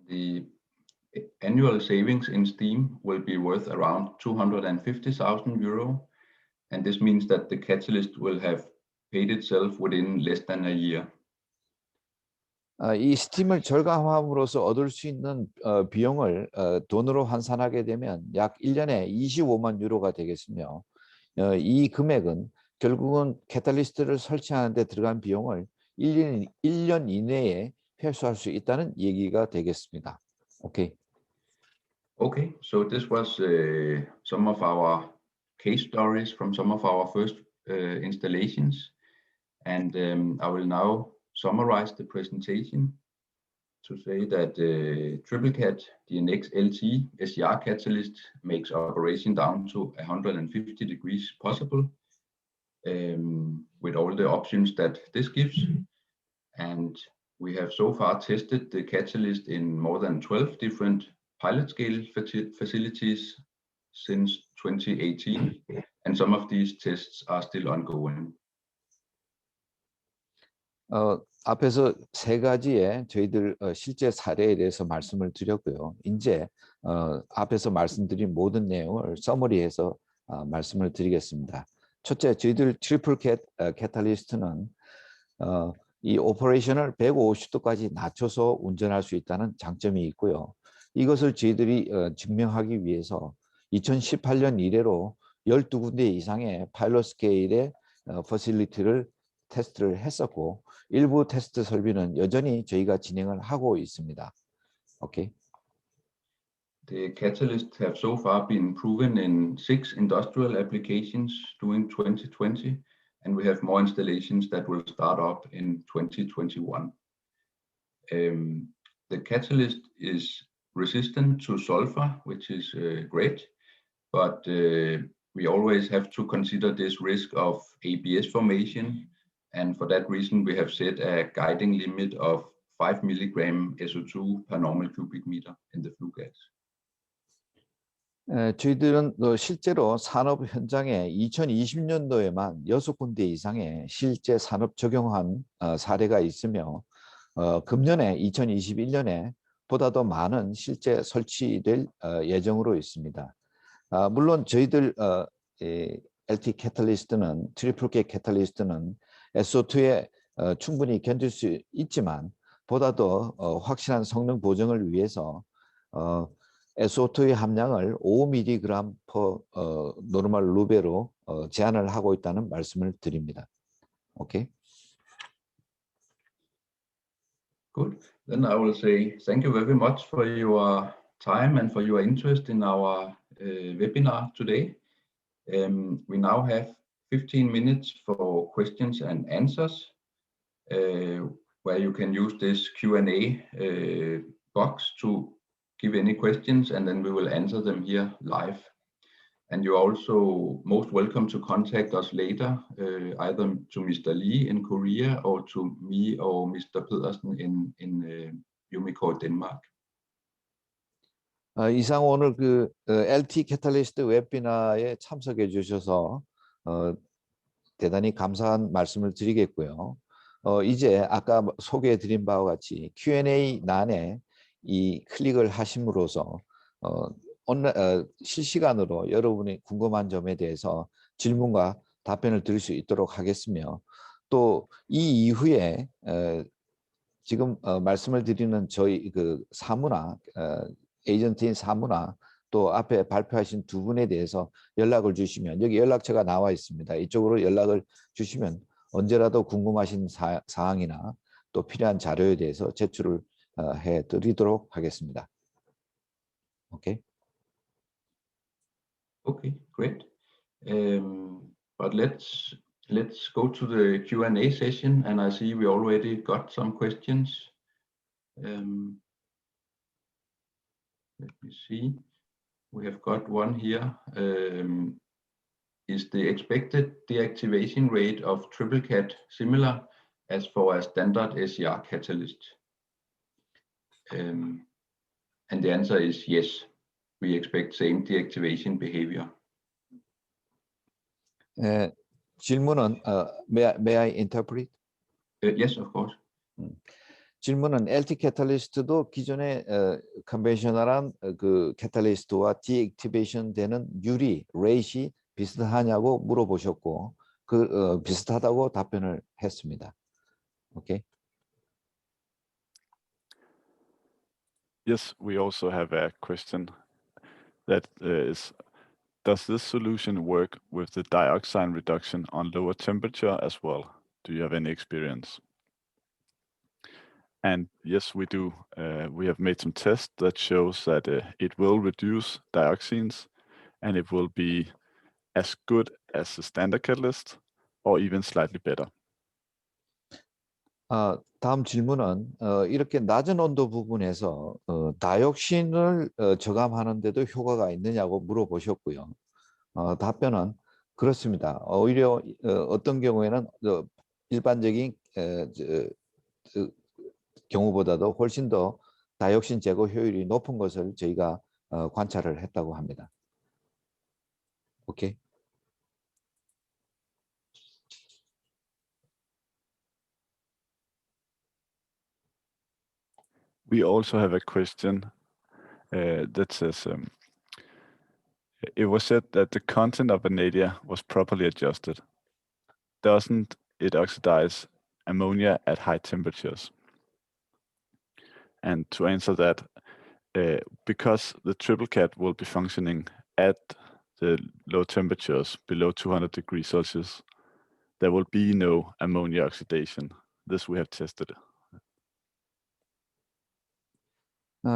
The annual savings in steam will be worth around 250,000 euro, and this means that the catalyst will have paid itself within less than a year. 이 스팀을 절감함으로써 얻을 수 있는 비용을 돈으로 환산하게 되면 약 1년에 25만 유로가 되겠으며 이 금액은 결국은 캐탈리스트를 설치하는 데 들어간 비용을 1년 이내에 회수할 수 있다는 얘기가 되겠습니다. 오케이. Okay, so this was some of our case stories from some of our first installations. And I will now summarize the presentation to say that TripleCat DNX LT SCR catalyst makes operation down to 150 degrees possible with all the options that this gives. And we have so far tested the catalyst in more than 12 different pilot scale facilities since 2018, and some of these tests are still ongoing. 앞에서 세 가지의 저희들 실제 사례에 대해서 말씀을 드렸고요. 이제 앞에서 말씀드린 모든 내용을 서머리해서 말씀을 드리겠습니다. 첫째, 저희들 트리플캣 캐탈리스트는 이 오퍼레이션을 150도까지 낮춰서 운전할 수 있다는 장점이 있고요. 이것을 저희들이 증명하기 위해서 2018년 이래로 12군데 이상의 파일럿 스케일의 퍼실리티를 테스트를 했었고, 일부 테스트 설비는 여전히 저희가 진행을 하고 있습니다. 오케이. The catalysts have so far been proven in 6 industrial applications during 2020, and we have more installations that will start up in 2021. The catalyst is resistant to sulfur, which is great, but we always have to consider this risk of ABS formation, and for that reason we have set a guiding limit of 5 milligram SO2 per normal cubic meter in the flue gas. 저희들은 실제로 산업 현장에 2020년도에만 6군데 이상의 실제 산업 적용한 사례가 있으며 금년에 2021년에 보다 더 많은 실제 설치될 예정으로 있습니다. 물론 저희들 LT 캐탈리스트는 트리플캣 캐탈리스트는 SO2에 충분히 견딜 수 있지만 보다 더 확실한 성능 보정을 위해서 SO2의 함량을 5mg per normal 루베로 제한을 하고 있다는 말씀을 드립니다. 오케이. Good. Then I will say thank you very much for your time and for your interest in our webinar today. We now have 15 minutes for questions and answers, where you can use this Q&A box to give any questions, and then we will answer them here live. And you're also most welcome to contact us later, either to Mr. Lee in Korea or to me or Mr. Pedersen in Umicore, Denmark. 이상 오늘 그 LT 캐탈리스트 웨비나에 참석해 주셔서 대단히 감사한 말씀을 드리겠고요. 이제 아까 소개해 드린 바와 같이 Q&A欄에 이 클릭을 하심으로써 실시간으로 여러분이 궁금한 점에 대해서 질문과 답변을 드릴 수 있도록 하겠으며, 또 이 이후에 지금 말씀을 드리는 저희 그 사무나 에이전트인 사무나 또 앞에 발표하신 두 분에 대해서 연락을 주시면, 여기 연락처가 나와 있습니다. 이쪽으로 연락을 주시면 언제라도 궁금하신 사항이나 또 필요한 자료에 대해서 제출을 해드리도록 하겠습니다. 오케이. Okay, great. But let's go to the Q&A session, and I see we already got some questions. Let me see. We have got one here. Is the expected deactivation rate of TripleCat similar as for a standard SCR catalyst? And the answer is yes. We expect same deactivation behavior. 질문은 may I interpret? Yes, of course. 질문은 LT 캐탈리스트도 기존의 컨벤셔널한 그 캐탈리스트와 디액티베이션 되는 유리 레이시 비슷하냐고 물어보셨고, 그 비슷하다고 답변을 했습니다. 오케이. Yes, we also have a question that is, does this solution work with the dioxide reduction on lower temperature as well? Do you have any experience? And yes, we do. We have made some tests that shows that it will reduce dioxins, and it will be as good as the standard catalyst or even slightly better? 다음 질문은 이렇게 낮은 온도 부분에서 다이옥신을 저감하는데도 효과가 있느냐고 물어보셨고요. 답변은 그렇습니다. 오히려 어떤 경우에는 일반적인 경우보다도 훨씬 더 다이옥신 제거 효율이 높은 것을 저희가 관찰을 했다고 합니다. 오케이. We also have a question that says, it was said that the content of vanadium was properly adjusted. Doesn't it oxidize ammonia at high temperatures? And to answer that, because the triple cat will be functioning at the low temperatures below 200 degrees Celsius, there will be no ammonia oxidation. This we have tested.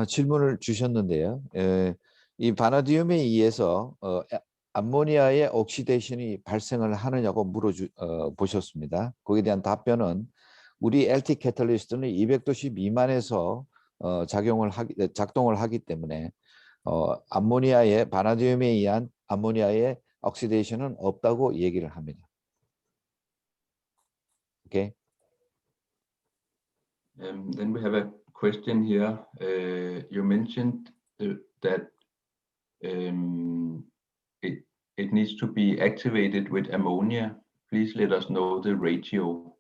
질문을 주셨는데요. 이 바나디움에 의해서 암모니아의 옥시데이션이 발생을 하느냐고 보셨습니다. 거기에 대한 답변은 우리 LT 캐탈리스트는 200도씨 미만에서 작동을 하기 때문에 암모니아의 바나디움에 의한 암모니아의 옥시데이션은 없다고 얘기를 합니다. Okay. Then we have a question here. You mentioned that it needs to be activated with ammonia. Please let us know the ratio.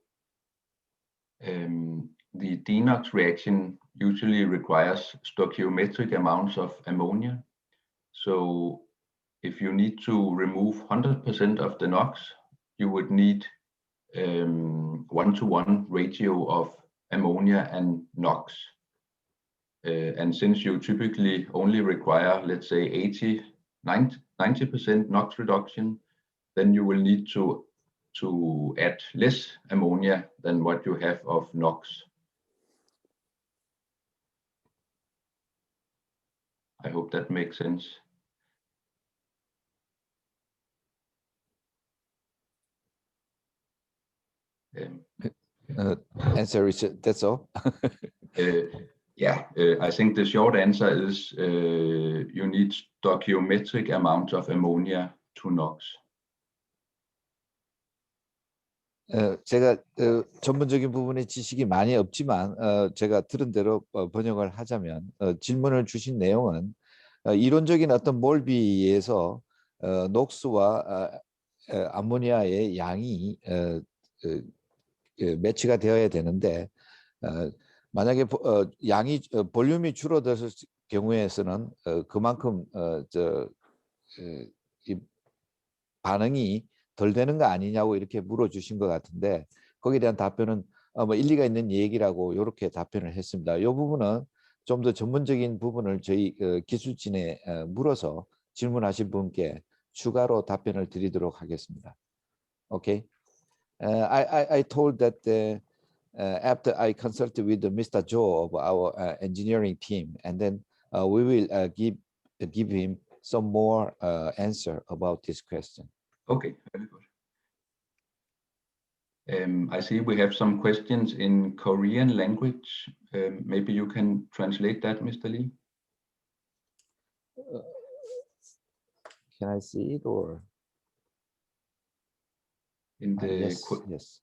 The DeNOx reaction usually requires stoichiometric amounts of ammonia. So if you need to remove 100% of the NOx, you would need 1-to-1 ratio of ammonia and NOx. And since you typically only require, let's say, 90% NOx reduction, then you will need to add less ammonia than what you have of NOx. I hope that makes sense. Answer is that's all. I think the short answer is you need stoichiometric amounts of ammonia to NOx. 제가 전문적인 부분에 지식이 많이 없지만 제가 들은 대로 번역을 하자면 질문을 주신 내용은 이론적인 어떤 몰비에서 녹스와 암모니아의 양이 매치가 되어야 되는데 만약에 양이 볼륨이 줄어들었을 경우에서는 그만큼 이 반응이 덜 되는 거 아니냐고 이렇게 물어주신 것 같은데 거기에 대한 답변은 뭐 일리가 있는 얘기라고 이렇게 답변을 했습니다. 이 부분은 좀 더 전문적인 부분을 저희 기술진에 물어서 질문하신 분께 추가로 답변을 드리도록 하겠습니다. Okay. I told that after I consulted with Mr. Joe of our engineering team, and then we will give him some more answer about this question. Okay, very good. I see we have some questions in Korean language. Maybe you can translate that, Mr. Lee? Can I see it or? In the yes.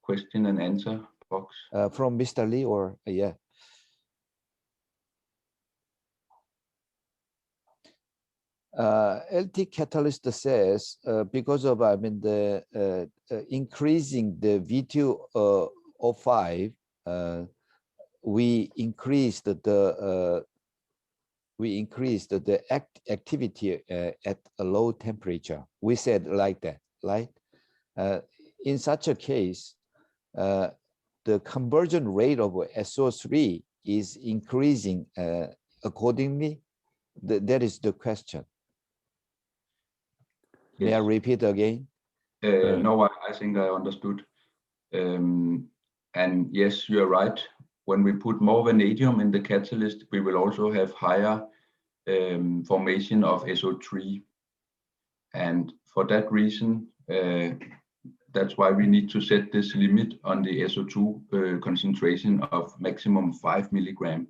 question and answer box. From Mr. Lee or yeah. LT Catalyst says because of the increasing the V2O5, we increased the activity at a low temperature. We said like that, right? In such a case, the conversion rate of SO3 is increasing accordingly. That is the question. Yes. May I repeat again? No, I think I understood. And yes, you're right. When we put more vanadium in the catalyst, we will also have higher formation of SO3. And for that reason, that's why we need to set this limit on the SO2 concentration of maximum 5 milligram.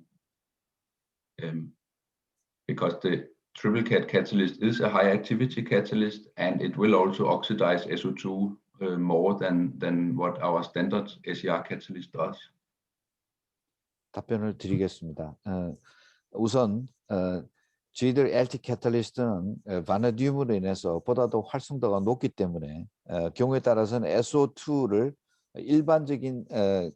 Because the triple cat catalyst is a high activity catalyst, and it will also oxidize SO2 more than what our standard SER catalyst does. 답변을 드리겠습니다. 우선 저희들 LT 캐탈리스트는 바나디움으로 인해서 보다 더 활성도가 높기 때문에 경우에 따라서는 SO2를 일반적인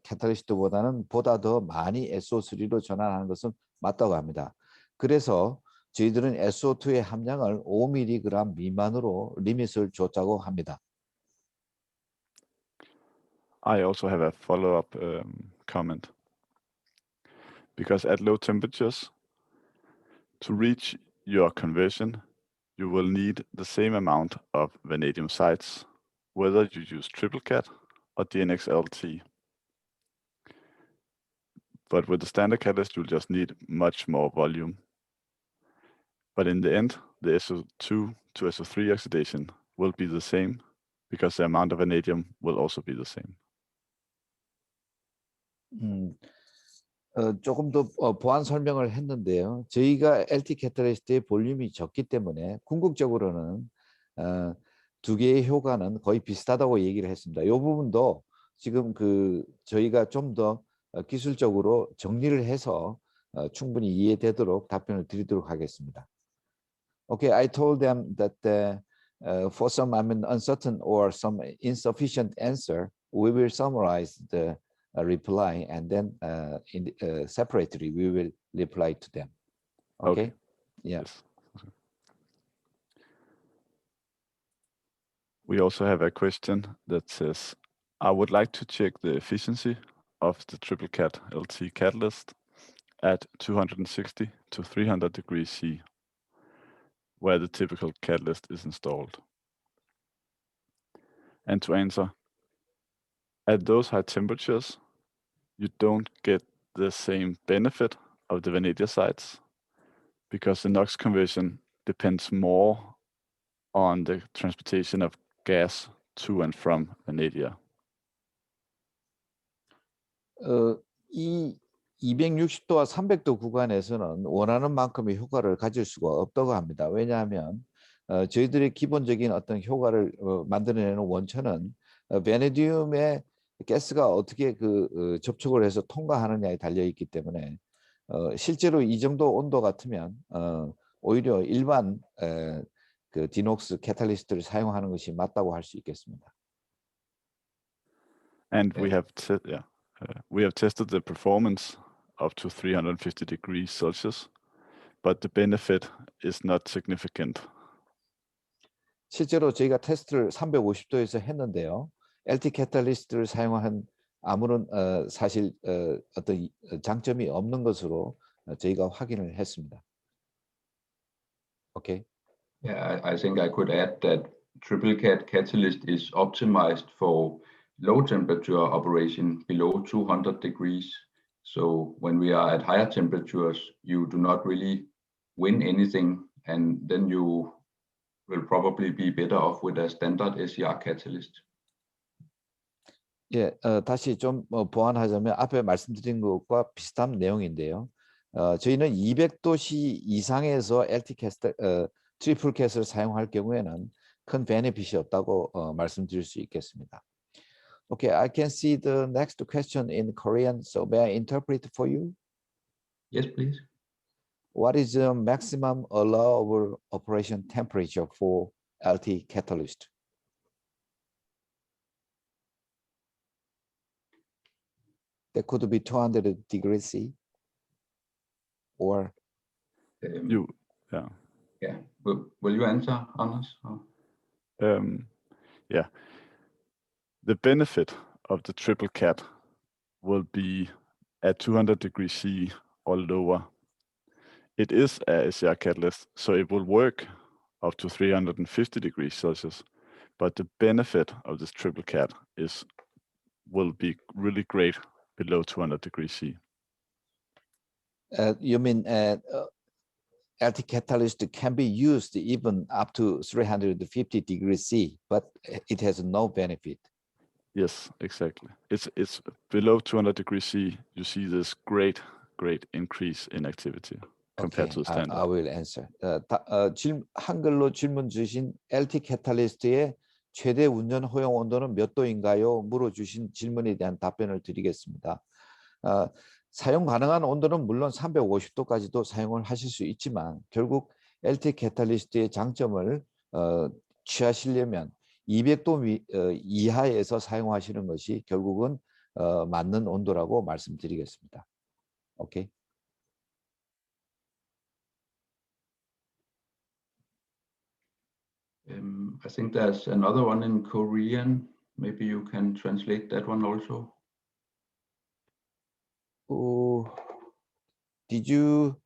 캐탈리스트보다는 보다 더 많이 SO3로 전환하는 것은 맞다고 합니다. 그래서 저희들은 SO2의 함량을 5mg 미만으로 리밋을 줬다고 합니다. I also have a follow-up comment. Because at low temperatures, to reach your conversion, you will need the same amount of vanadium sites, whether you use triple cat or DNxLT. But with the standard catalyst, you'll just need much more volume. But in the end, the SO2 to SO3 oxidation will be the same because the amount of vanadium will also be the same. 조금 더 보완 설명을 했는데요. 저희가 LT 캐탈리스트의 볼륨이 적기 때문에 궁극적으로는 두 개의 효과는 거의 비슷하다고 얘기를 했습니다. 이 부분도 지금 저희가 좀 더 기술적으로 정리를 해서 충분히 이해되도록 답변을 드리도록 하겠습니다. Okay, I told them that for some uncertain or some insufficient answer, we will summarize the reply, and then separately we will reply to them. Okay. Yeah. Yes. We also have a question that says, I would like to check the efficiency of the triple cat LT catalyst at 260 to 300 degrees C, where the typical catalyst is installed. And to answer, at those high temperatures, you don't get the same benefit of the vanadium sites because the NOx conversion depends more on the transportation of gas to and from vanadium. 이 260도와 300도 구간에서는 원하는 만큼의 효과를 가질 수가 없다고 합니다. 왜냐하면 저희들의 기본적인 어떤 효과를 만들어내는 원천은 베네디움의 가스가 어떻게 접촉을 해서 통과하느냐에 달려 있기 때문에 실제로 이 정도 온도 같으면 오히려 일반 디녹스 캐탈리스트를 사용하는 것이 맞다고 할 수 있겠습니다. And we have tested the performance up to 350 degrees Celsius, but the benefit is not significant. 실제로 저희가 테스트를 350도에서 했는데요. LT 캐탈리스트를 사용한 아무런 사실 어떤 장점이 없는 것으로 저희가 확인을 했습니다. Okay. Yeah, I think I could add that triple cat catalyst is optimized for low temperature operation below 200 degrees. So when we are at higher temperatures, you do not really win anything, and then you will probably be better off with a standard SER catalyst. 예, 다시 좀 보완하자면 앞에 말씀드린 것과 비슷한 내용인데요. 저희는 200도씨 이상에서 LT 트리플 캣을 사용할 경우에는 큰 베네핏이 없다고 말씀드릴 수 있겠습니다. Okay, I can see the next question in Korean, so may I interpret for you? Yes, please. What is the maximum allowable operation temperature for LT catalyst? That could be 200 degrees C, or Yeah. Will you answer, Anders? Yeah. The benefit of the triple cat will be at 200 degrees C or lower. It is a SER catalyst, so it will work up to 350 degrees Celsius. But the benefit of this triple cat will be really great below 200 degrees C. You mean LT catalyst can be used even up to 350 degrees C, but it has no benefit. Yes, exactly. It's below 200 degrees C. You see this great increase in activity compared to the standard. I will answer. 한글로 질문 주신 LT catalyst의 최대 운전 허용 온도는 몇 도인가요? 물어주신 질문에 대한 답변을 드리겠습니다. 사용 가능한 온도는 물론 350도까지도 사용을 하실 수 있지만 결국 LT catalyst의 장점을 취하시려면 200도 이하에서 사용하시는 것이 결국은 맞는 온도라고 말씀드리겠습니다. 오케이. I think there's another one in Korean. Maybe you can translate that one also. Did you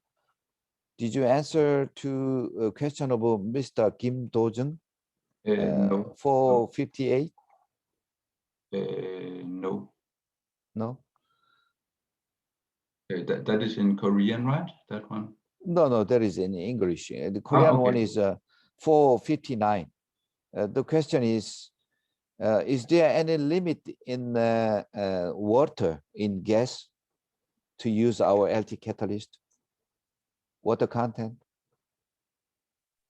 answer to a question of Mr. Kim Do-jung? No. 458? No. No? That is in Korean, right? That one? No, that is in English. The Korean one is 459. The question is there any limit in water, in gas, to use our LT catalyst? Water content?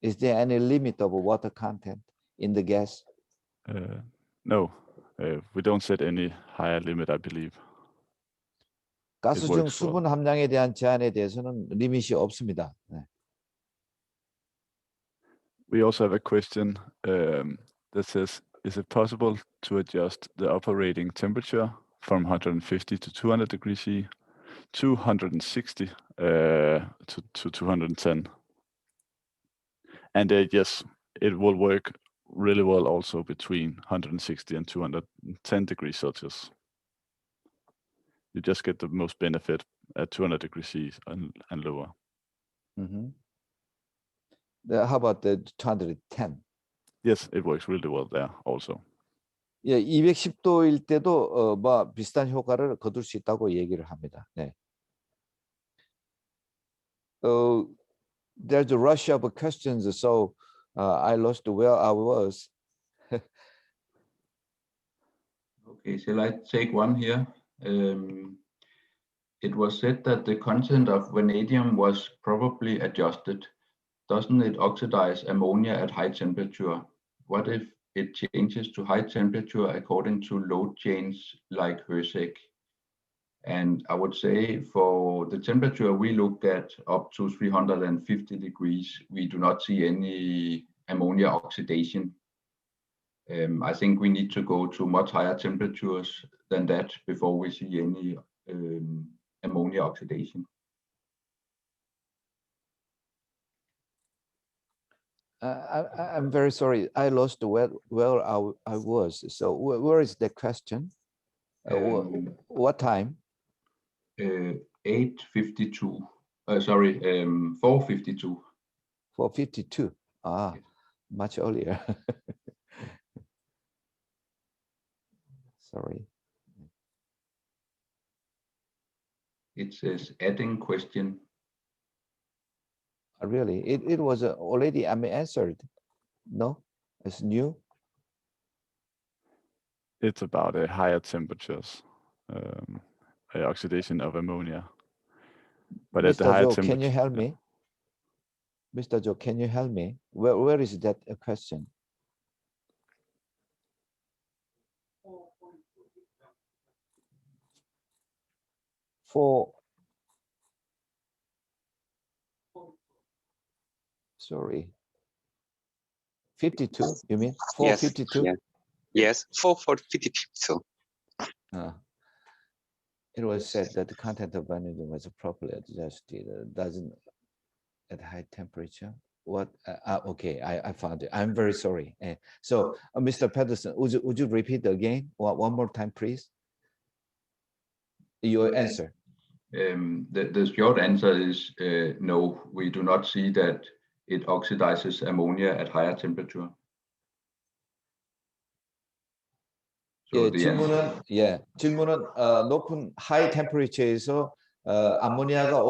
Is there any limit of water content in the gas? No, we don't set any higher limit, I believe. 가스 중 수분 함량에 대한 제한에 대해서는 리밋이 없습니다. 네. We also have a question that says, is it possible to adjust the operating temperature from 150 to 200 degrees C, 260 to 210? And yes, it will work really well also between 160 and 210 degrees Celsius. You just get the most benefit at 200 degrees C and lower. Mm-hmm. How about the 210? Yes, it works really well there also. 예, 210도일 때도 비슷한 효과를 거둘 수 있다고 얘기를 합니다. 네. There's a rush of questions, so I lost where I was. Okay, shall I take one here? It was said that the content of vanadium was probably adjusted. Doesn't it oxidize ammonia at high temperature? What if it changes to high temperature according to load change like HRSG? And I would say for the temperature we looked at up to 350 degrees, we do not see any ammonia oxidation. I think we need to go to much higher temperatures than that before we see any ammonia oxidation. I'm very sorry. I lost where I was. So where is the question? What time? 8:52. Sorry, 4:52. 4:52. Ah, much earlier. Sorry. It says adding question. Really? It was already answered. No, it's new. It's about higher temperatures, oxidation of ammonia. But at the higher temperature, can you help me? Mr. Joe, can you help me? Where is that question? Sorry. 52, you mean? 452? Yes, 452. It was said that the content of vanadium was properly adjusted, doesn't at high temperature. What? Okay, I found it. I'm very sorry. So, Mr. Pedersen, would you repeat again one more time, please? Your answer. The short answer is no. We do not see that it oxidizes ammonia at higher temperature. So 질문은 높은 high temperature에서 암모니아가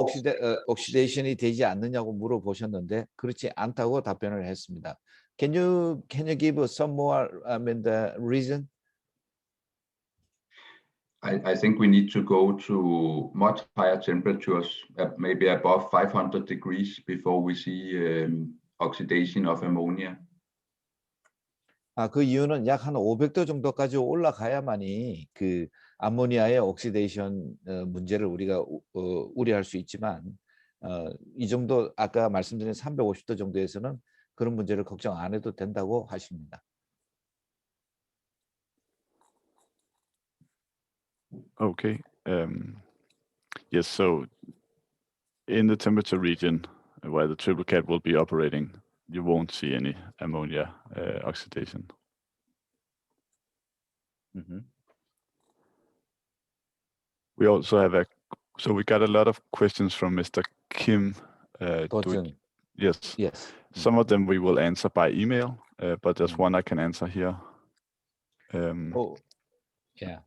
옥시데이션이 되지 않느냐고 물어보셨는데 그렇지 않다고 답변을 했습니다. Can you give us some more the reason? I think we need to go to much higher temperatures, maybe above 500 degrees before we see oxidation of ammonia. 그 이유는 약 한 500도 정도까지 올라가야만이 그 암모니아의 옥시데이션 문제를 우리가 우려할 수 있지만 이 정도 아까 말씀드린 350도 정도에서는 그런 문제를 걱정 안 해도 된다고 하십니다. Okay. Yes, so in the temperature region where the triple cat will be operating, you won't see any ammonia oxidation. We also have so we got a lot of questions from Mr. Kim. 도전. Yes. Yes. Some of them we will answer by email, but there's one I can answer here. Yeah.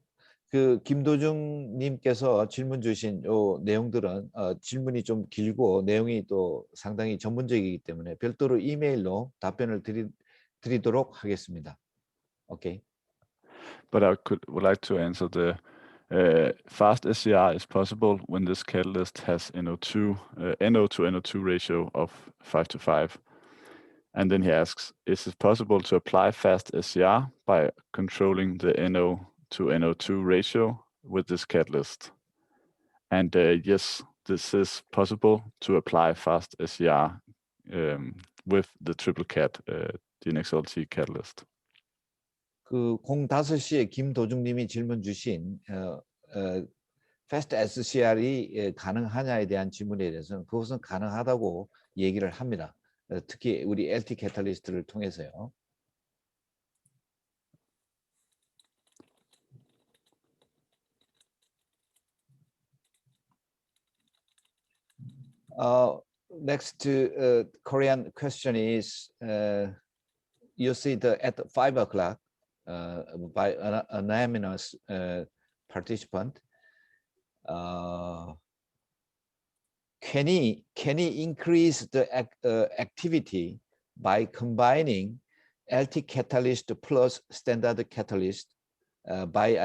그 김도중 님께서 질문 주신 요 내용들은 질문이 좀 길고 내용이 또 상당히 전문적이기 때문에 별도로 이메일로 답변을 드리도록 하겠습니다. Okay. But I would like to answer the fast SCR is possible when this catalyst has NO to NO2 ratio of 5:5. And then he asks, is it possible to apply fast SCR by controlling the NO to NO2 ratio with this catalyst? And yes, this is possible to apply fast SCR with the triple cat, the NXLT catalyst. 그 05시에 김도중님이 질문 주신 Fast SCR이 가능하냐에 대한 질문에 대해서는 그것은 가능하다고 얘기를 합니다. 특히 우리 LT 캐탈리스트를 통해서요. Next Korean question is you see at 5 o'clock by an anonymous participant. Can he increase the activity by combining LT catalyst plus standard catalyst by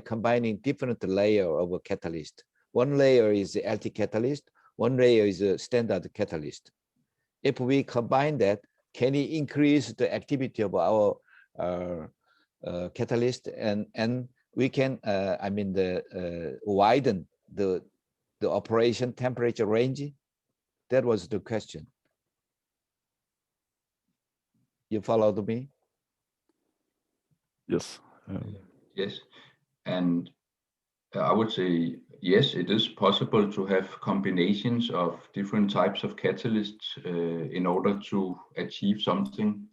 combining different layer of a catalyst? One layer is the LT catalyst, one layer is a standard catalyst. If we combine that, can he increase the activity of our catalyst and we can widen the operation temperature range? That was the question. You followed me? Yes. Yes, and I would say yes, it is possible to have combinations of different types of catalysts in order to achieve something.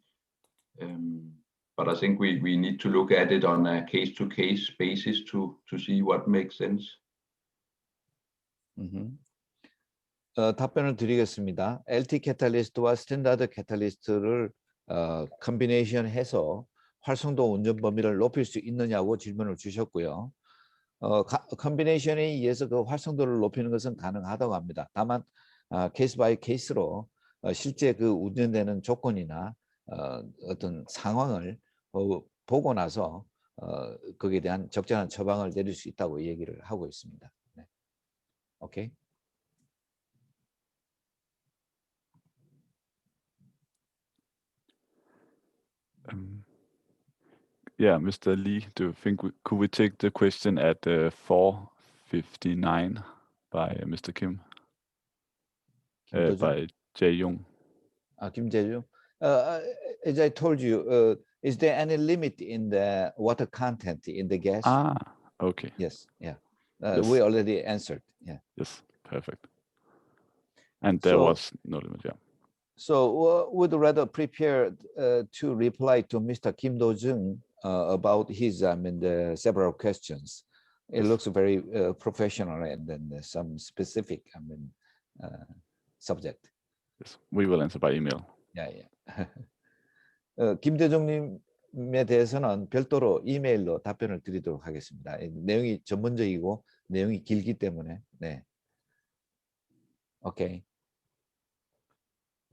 But I think we need to look at it on a case-to-case basis to see what makes sense. 답변을 드리겠습니다. LT 캐탈리스트와 스탠다드 캐탈리스트를 컨비네이션해서 활성도 운전 범위를 높일 수 있느냐고 질문을 주셨고요. 컨비네이션에 의해서 그 활성도를 높이는 것은 가능하다고 합니다. 다만 케이스 바이 케이스로 실제 그 운전되는 조건이나 어떤 상황을 보고 나서 거기에 대한 적절한 처방을 내릴 수 있다고 얘기를 하고 있습니다. 네. 오케이. Yeah, Mr. Lee, do you think could we take the question at 4:59 by Mr. Kim? By Jae-young. Kim Jae-young. As I told you, is there any limit in the water content in the gas? Okay. Yes, yeah. Yes. We already answered. Yeah. Yes, perfect. And there was no limit, yeah. So would rather prepare to reply to Mr. Kim Do-jung about his, the several questions. It looks very professional and then some specific, subject. Yes, we will answer by email. Yeah. 김대중님에 대해서는 별도로 이메일로 답변을 드리도록 하겠습니다. 내용이 전문적이고 내용이 길기 때문에. 네. 오케이.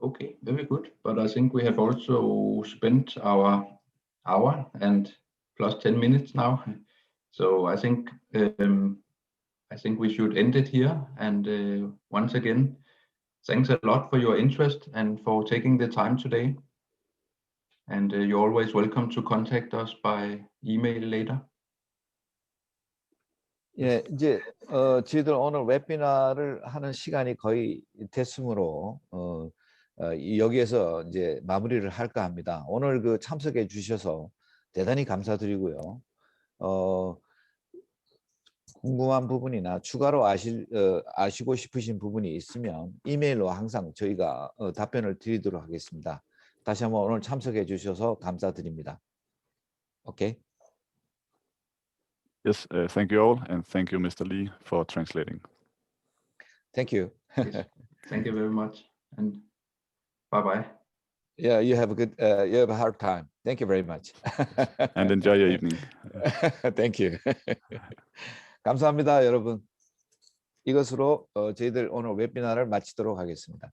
Okay, very good. But I think we have also spent our hour and plus 10 minutes now. So I think we should end it here. And once again, thanks a lot for your interest and for taking the time today. And you're always welcome to contact us by email later. 예, 이제 저희들 오늘 웨비나를 하는 시간이 거의 됐으므로 여기에서 이제 마무리를 할까 합니다. 오늘 그 참석해 주셔서 대단히 감사드리고요. 궁금한 부분이나 추가로 아시고 싶으신 부분이 있으면 이메일로 항상 저희가 답변을 드리도록 하겠습니다. 다시 한번 오늘 참석해 주셔서 감사드립니다. 오케이. Yes, thank you all, and thank you, Mr. Lee, for translating. Thank you. Yes. Thank you very much. And bye-bye. Yeah, you have a hard time. Thank you very much. And enjoy your evening. Thank you. 감사합니다, 여러분. 이것으로 저희들 오늘 웨비나를 마치도록 하겠습니다.